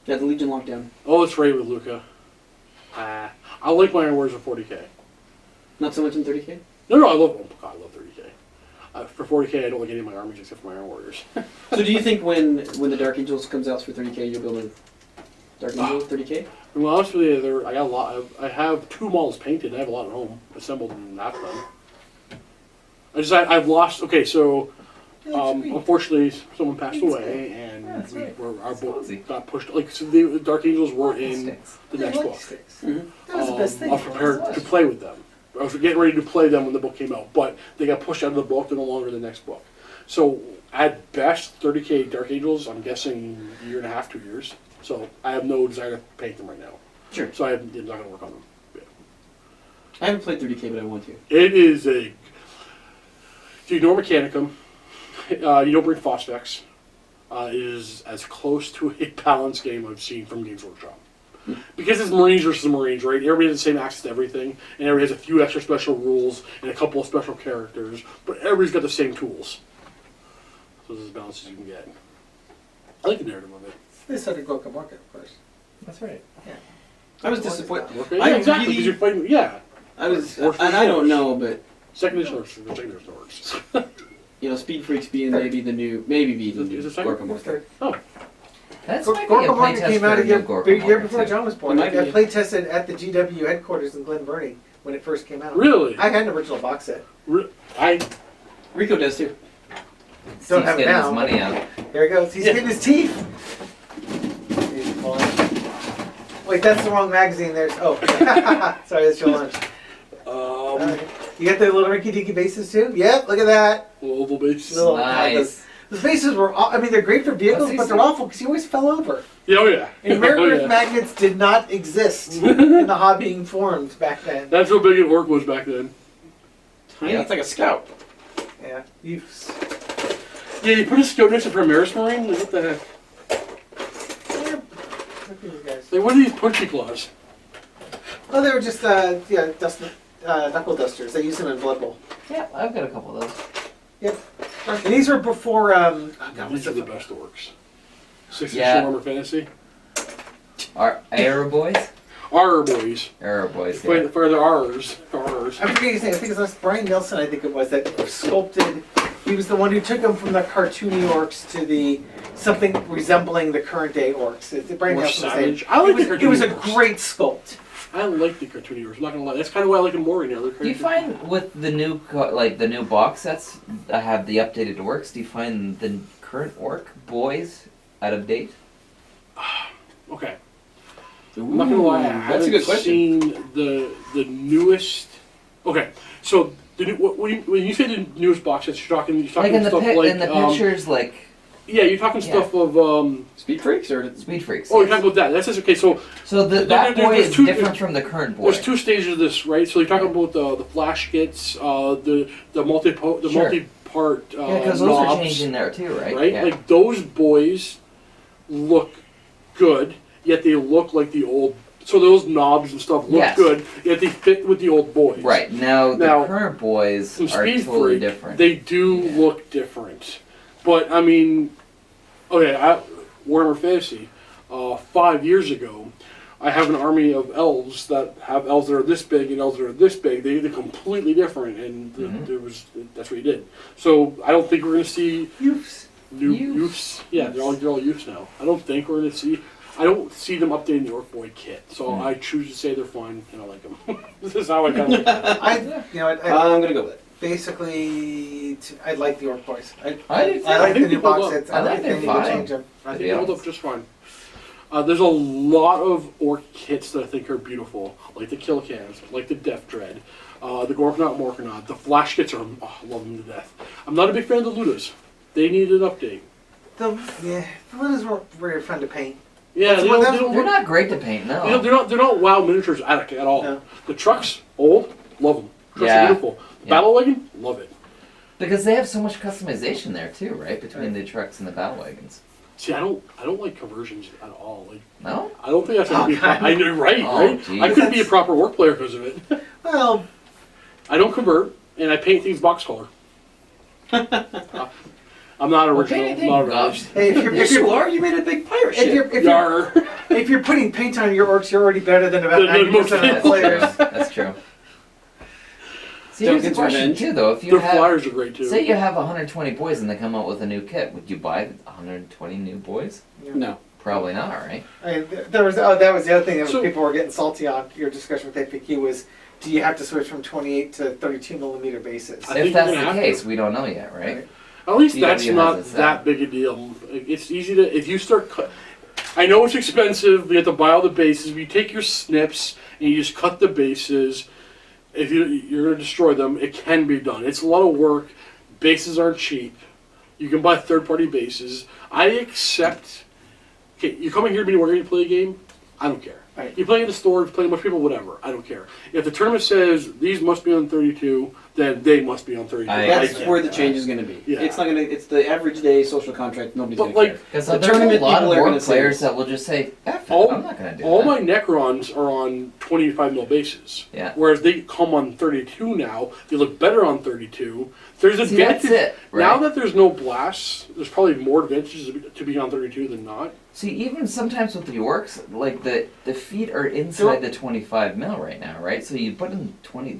B: Yeah, the Legion lockdown.
A: Oh, it's right with Luca. I like my Iron Warriors at 40k.
B: Not so much in 30k.
A: No, I love 30k. For 40k, I don't like any of my armies except for my Iron Warriors.
B: So do you think when the Dark Angels comes out for 30k, you'll build a Dark Angel 30k?
A: Well, honestly, I got a lot. I have 2 models painted. I have a lot at home, assembled and not done. I've lost. Okay, so unfortunately, someone passed away, and
D: that's right.
A: our book
D: Cozy.
A: got pushed. Like so, the Dark Angels were in
D: Sticks.
A: the next book.
C: That was the best thing.
A: I was prepared to play with them. I was getting ready to play them when the book came out, but they got pushed out of the book. They're no longer in the next book. So at best, 30k Dark Angels. I'm guessing a year and a half, 2 years. So I have no desire to paint them right now.
B: Sure.
A: So I'm not going to work on them. Yeah.
B: I haven't played 30k, but I want to.
A: It is a. You ignore Mechanicum. You don't bring Phosphex. It is as close to a balanced game I've seen from Games Workshop. Because it's Marines versus Marines, right? Everybody has the same access to everything, and everybody has a few extra special rules and a couple of special characters, but everybody's got the same tools. So it's as balanced as you can get. I like the narrative of it.
C: They started Gorka Market, of course.
D: That's right.
B: I was disappointed.
A: Okay,
B: I
A: yeah, exactly,
B: really-
A: because you're fighting. Yeah.
B: I was,
A: Or
B: and I don't know, but
A: Second edition works.
B: you know, Speed Freaks being maybe the new
A: Is it second?
B: Gorka Market.
A: Oh,
D: That's might be a
C: Gorka Market
D: playtest
C: came
D: for
C: out
D: a
C: a
D: new
C: year,
D: Gorka
C: year
D: Market,
C: before
D: too.
C: John was born.
B: It
C: I
B: might be.
C: play tested at the GW headquarters in Glen Burnie when it first came out.
A: really?
C: I had an original box set.
A: I
B: Rico does too.
C: Don't
D: Steve's
C: have it
D: getting
C: now.
D: his money out.
C: There he goes. He's getting his teeth. Wait, that's the wrong magazine. There's sorry, that's your lunch. You got the little rinky dinky bases too? Yep, look at that.
A: oval base.
C: Little,
D: Nice.
C: the bases were, I mean, they're great for vehicles, but they're awful because he always fell over.
A: Yeah, oh yeah.
C: And rare earth magnets did not exist in the hobbying forums back then.
A: That's how big an orc was back then.
B: Tiny. It's like a scout.
C: Yeah,
A: Yeah, you put a scout next to Primaris Marine? Like, what the heck?
C: Look at these guys.
A: Like, what are these punchy claws?
C: Oh, they were just knuckle dusters. They used them in Blood Bowl.
D: Yeah, I've got a couple of those.
C: Yep. And these were before.
A: These are the best orcs. 6
D: Yeah.
A: Warhammer Fantasy.
D: Arrow boys?
A: Our boys.
D: Arrow boys,
A: For,
D: yeah.
A: for the R's. R's.
C: I forget his name. I think it's Brian Nelson. I think it was that sculpted. He was the one who took them from the cartoony orcs to the something resembling the current day orcs. Brian
A: More
C: Nelson's
A: savage.
C: name.
A: I like
C: it
A: the
C: was a
A: cartoony orcs.
C: great sculpt.
A: I like the cartoony orcs. I'm not gonna lie. That's kind of why I like them more. You know,
D: Do you find with the new the new box sets that have the updated orcs, do you find the current orc boys out of date?
A: Okay. I'm not gonna lie. I
B: That's a good
A: haven't
B: question.
A: seen the newest. Okay, so the new, when you say the newest box sets, you're talking
D: Like in the
A: stuff
D: pic,
A: like
D: in the pictures, like
A: yeah, you're talking
D: Yeah.
A: stuff of
B: Speed Freaks or
D: Speed Freaks.
A: oh, you're
D: yes.
A: talking about that. That's just, okay. So
D: So that boy
A: there's
D: is
A: two-
D: different from the current boy.
A: there's 2 stages of this, right? So you're talking about the flash kits, the
D: Sure.
A: multi-part
D: Yeah, because those are
A: knobs,
D: changing there too, right?
A: right?
D: Yeah.
A: Like those boys look good, yet they look like the old. So those knobs and stuff look
D: Yes.
A: good, yet they fit with the old boys.
D: Right now,
A: Now,
D: the current boys
A: Some
D: are
A: Speed
D: totally
A: Freak,
D: different.
A: they do
D: Yeah.
A: look different. But I mean, okay, Warhammer Fantasy, 5 years ago, I have an army of elves that have elves that are this big and elves that are this big. They're completely different, and that's what you did. So I don't think we're going to see
C: Youths.
A: new
D: Youths.
A: youths. Yeah, they're all youths now. I don't think we're going to see. I don't see them updating the Orc Boy kit, so I choose to say they're fine and I like them. This is how I kind of.
B: I'm gonna go with it.
C: Basically, I like the Orc Boys.
D: I do too.
C: I like
A: I
C: the
A: think
C: new
A: they
C: box
A: hold up.
C: sets.
D: I
C: I
D: think
C: like
D: they're
C: they need to
D: fine.
C: change them.
A: I think
D: be
A: they hold up
D: honest.
A: just fine. There's a lot of orc kits that I think are beautiful, like the Kill Cans, like the Death Dread, the Gorkanaut Morkanaut. The Flash kits are, I love them to death. I'm not a big fan of the Ludas. They need an update.
C: The Ludas weren't very fun to paint.
A: Yeah,
C: That's
A: they
C: what
A: don't,
C: that's
A: they don't
D: They're
A: look-
D: not great to paint, no.
A: you know, they're not WoW miniatures at all.
C: No.
A: The trucks, old, love them. Trucks
D: Yeah.
A: are beautiful.
D: Yeah.
A: Battle Wagon, love it.
D: Because they have so much customization there too, right? Between the trucks and the battle wagons.
A: See, I don't like conversions at all. Like,
D: No?
A: I don't think that's gonna be.
C: God.
A: I know, right,
D: Oh,
A: right.
D: geez.
A: I couldn't be a proper work player because of it.
C: Well,
A: I don't convert, and I paint things box color. I'm not
D: Well,
A: original.
D: anything
A: I'm not
D: goes.
A: original.
C: Hey, if you're,
B: Yes, you are. You made a big pirate ship.
A: Yar.
C: if you're putting paint on your orcs, you're already better than about
A: Than
C: 90%
A: most
C: of the
A: people.
C: players.
D: That's true. See, here's the
B: Duncan's
D: question
B: revenge.
D: too, though. If you
A: Their
D: have,
A: flyers are great too.
D: say you have 120 boys and they come out with a new kit, would you buy 120 new boys?
B: No.
D: Probably not, right?
C: I mean, that was the other thing that
A: So-
C: people were getting salty on your discussion with APQ was, do you have to switch from 28 to 32 millimeter bases?
A: I think
D: If that's
A: you're gonna
D: the
A: have
D: case,
A: to.
D: we don't know yet, right?
A: At least
D: DW
A: that's not
D: has a
A: that
D: set.
A: big a deal. It's easy to, if you start cut. I know it's expensive. You have to buy all the bases. But you take your snips and you just cut the bases. If you're going to destroy them, it can be done. It's a lot of work. Bases aren't cheap. You can buy third-party bases. I accept. Okay, you're coming here to MINIWARGAMING to play a game. I don't care.
C: Right.
A: You play in the store, you play with people, whatever. I don't care. If the tournament says these must be on 32, then they must be on 32.
B: That's
A: I
B: where the
A: care.
B: change is going to be.
A: Yeah.
B: It's not going to. It's the average day social contract. Nobody's
A: But
B: going to
A: like,
B: care.
D: Because
B: The
D: there's
B: tournament
D: a lot
B: people
D: of
B: are
D: work
B: gonna say
D: players
B: this.
D: that will just say, F it,
A: All-
D: I'm not going to do
A: all
D: that.
A: my Necrons are on 25 mil bases.
D: Yeah.
A: Whereas they come on 32 now. They look better on 32. There's
D: See, that's
A: advantage.
D: it, right?
A: Now that there's no blasts, there's probably more advantages to be on 32 than not.
D: See, even sometimes with the Orks, like the feet are inside the 25 mil right now, right? So you put in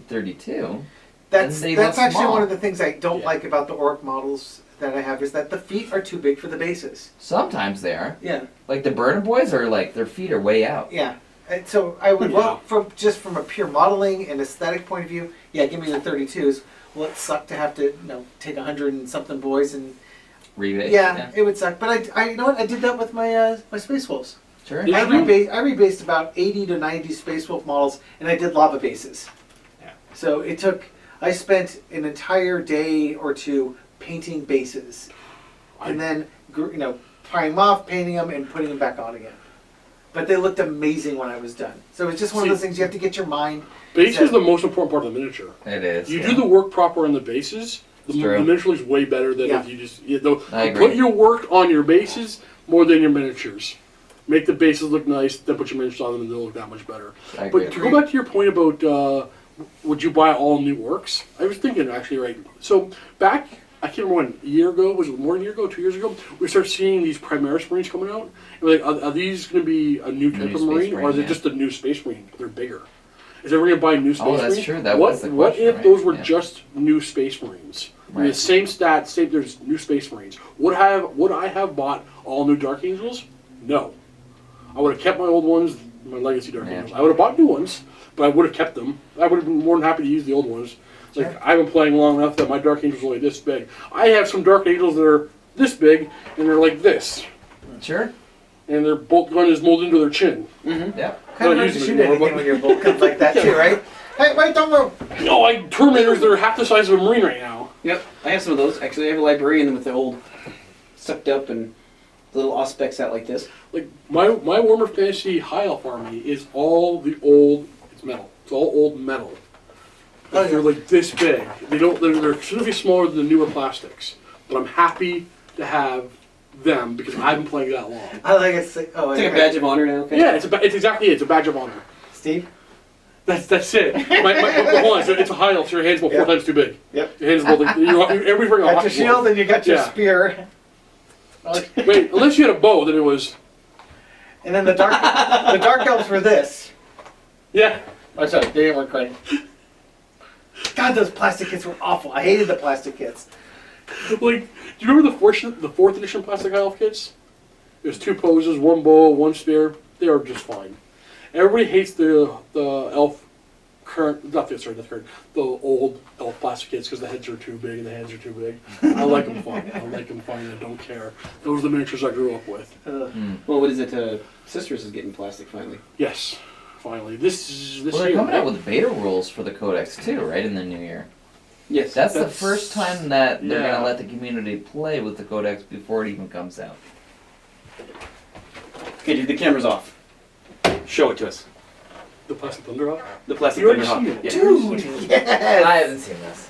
D: 32.
C: That's
D: And they look
C: actually
D: small.
C: one of the things I don't
A: Yeah.
C: like about the orc models that I have is that the feet are too big for the bases.
D: Sometimes they are.
C: Yeah,
D: Like the Burner Boys are like, their feet are way out.
C: yeah. And so I would,
A: Yeah.
C: well, from a pure modeling and aesthetic point of view, yeah, give me the 32s. Will it suck to have to, take 100 and something boys and
D: Rebate.
C: yeah, it would suck. But I you know what? I did that with my my Space Wolves.
D: Sure.
A: Yeah.
C: I rebased about 80 to 90 Space Wolf models, and I did lava bases.
F: Yeah.
C: So I spent an entire day or two painting bases, and then prying them off, painting them, and putting them back on again. But they looked amazing when I was done. So it's just one of those things you have to get your mind.
A: Base is the most important part of the miniature.
D: It is.
A: You
D: yeah.
A: do the work proper on the bases. The
D: True.
A: miniature looks way better than
C: Yeah.
A: if you just
D: I
A: you
D: agree.
A: put your work on your bases more than your miniatures. Make the bases look nice, then put your miniatures on them, and they'll look that much better.
D: I agree.
A: But to go back to your point about would you buy all new Orks? I was thinking actually, right. So back, I can't remember when, a year ago, was it more than a year ago, 2 years ago, we started seeing these Primaris Marines coming out. And we're like, are these going to be a new type
D: New
A: of
D: Space
A: Marine, or
D: Marine,
A: are they
D: yeah.
A: just a new Space Marine? They're bigger. Is everyone going to buy new Space
D: Oh, that's
A: Marine?
D: true. That
A: what,
D: was the
A: What
D: question,
A: if
D: right?
A: those were
D: Yeah.
A: just new Space Marines?
D: Right.
A: The same stats, there's new Space Marines. Would I have bought all new Dark Angels? No. I would have kept my old ones, my Legacy Dark
D: Yeah.
A: Angels. I would have bought new ones, but I would have kept them. I would have been more than happy to use the old ones. It's like, I've been playing long enough that my Dark Angels are only this big. I have some Dark Angels that are this big, and they're like this.
D: Sure.
A: And their bolt gun is molded into their chin.
B: Mm-hmm.
D: Yeah.
C: Kind of
A: Not
C: hard to
A: using
C: shoot
A: it anymore,
C: anything
A: but-
C: when your bolt comes like that too, right? Hey, wait, don't move!
A: No, Terminators that are half the size of a Marine right now.
B: Yep. I have some of those. Actually, I have a librarian with the old sucked up and little auspex out like this.
A: Like, my Warhammer Fantasy High Elf army is all the old, it's metal. It's all old metal.
C: Oh, yeah.
A: They're like this big. They're significantly smaller than the newer plastics. But I'm happy to have them because I haven't playing that long.
C: I like it. Oh,
B: It's like a badge of honor now. Okay.
A: Yeah, it's exactly it. It's a badge of honor.
C: Steve?
A: That's it. But hold on, it's a high elf, so your hand's about 4
C: Yep.
A: times too big.
C: Yep.
A: Your hand's about like, everybody's wearing a
C: Got
A: hockey
C: your shield
A: glove.
C: and you got your
A: Yeah.
C: spear.
A: Wait, unless you had a bow, then it was.
C: And then the dark elves were this.
A: Yeah.
C: Oh, sorry, they didn't work right. God, those plastic kits were awful. I hated the plastic kits.
A: Like, do you remember the fourth edition plastic high elf kits? There's 2 poses, 1 bow, 1 spear. They are just fine. Everybody hates the elf the old elf plastic kits because the heads are too big and the hands are too big. I like them fine. I don't care. Those are the miniatures I grew up with.
B: Well, what is it? Sisters is getting plastic finally.
A: Yes, finally. This
D: Well, they're
A: year.
D: coming out with beta rules for the Codex too, right, in the new year.
B: Yes.
D: That's the
A: That's-
D: first time that they're
A: yeah.
D: going to let the community play with the Codex before it even comes out.
B: Okay, dude, the camera's off. Show it to us.
A: The plastic Thunderhawk.
B: The plastic
A: You already
B: Thunderhawk.
A: seen it.
B: Yeah.
C: Dude, yes!
D: I haven't seen this.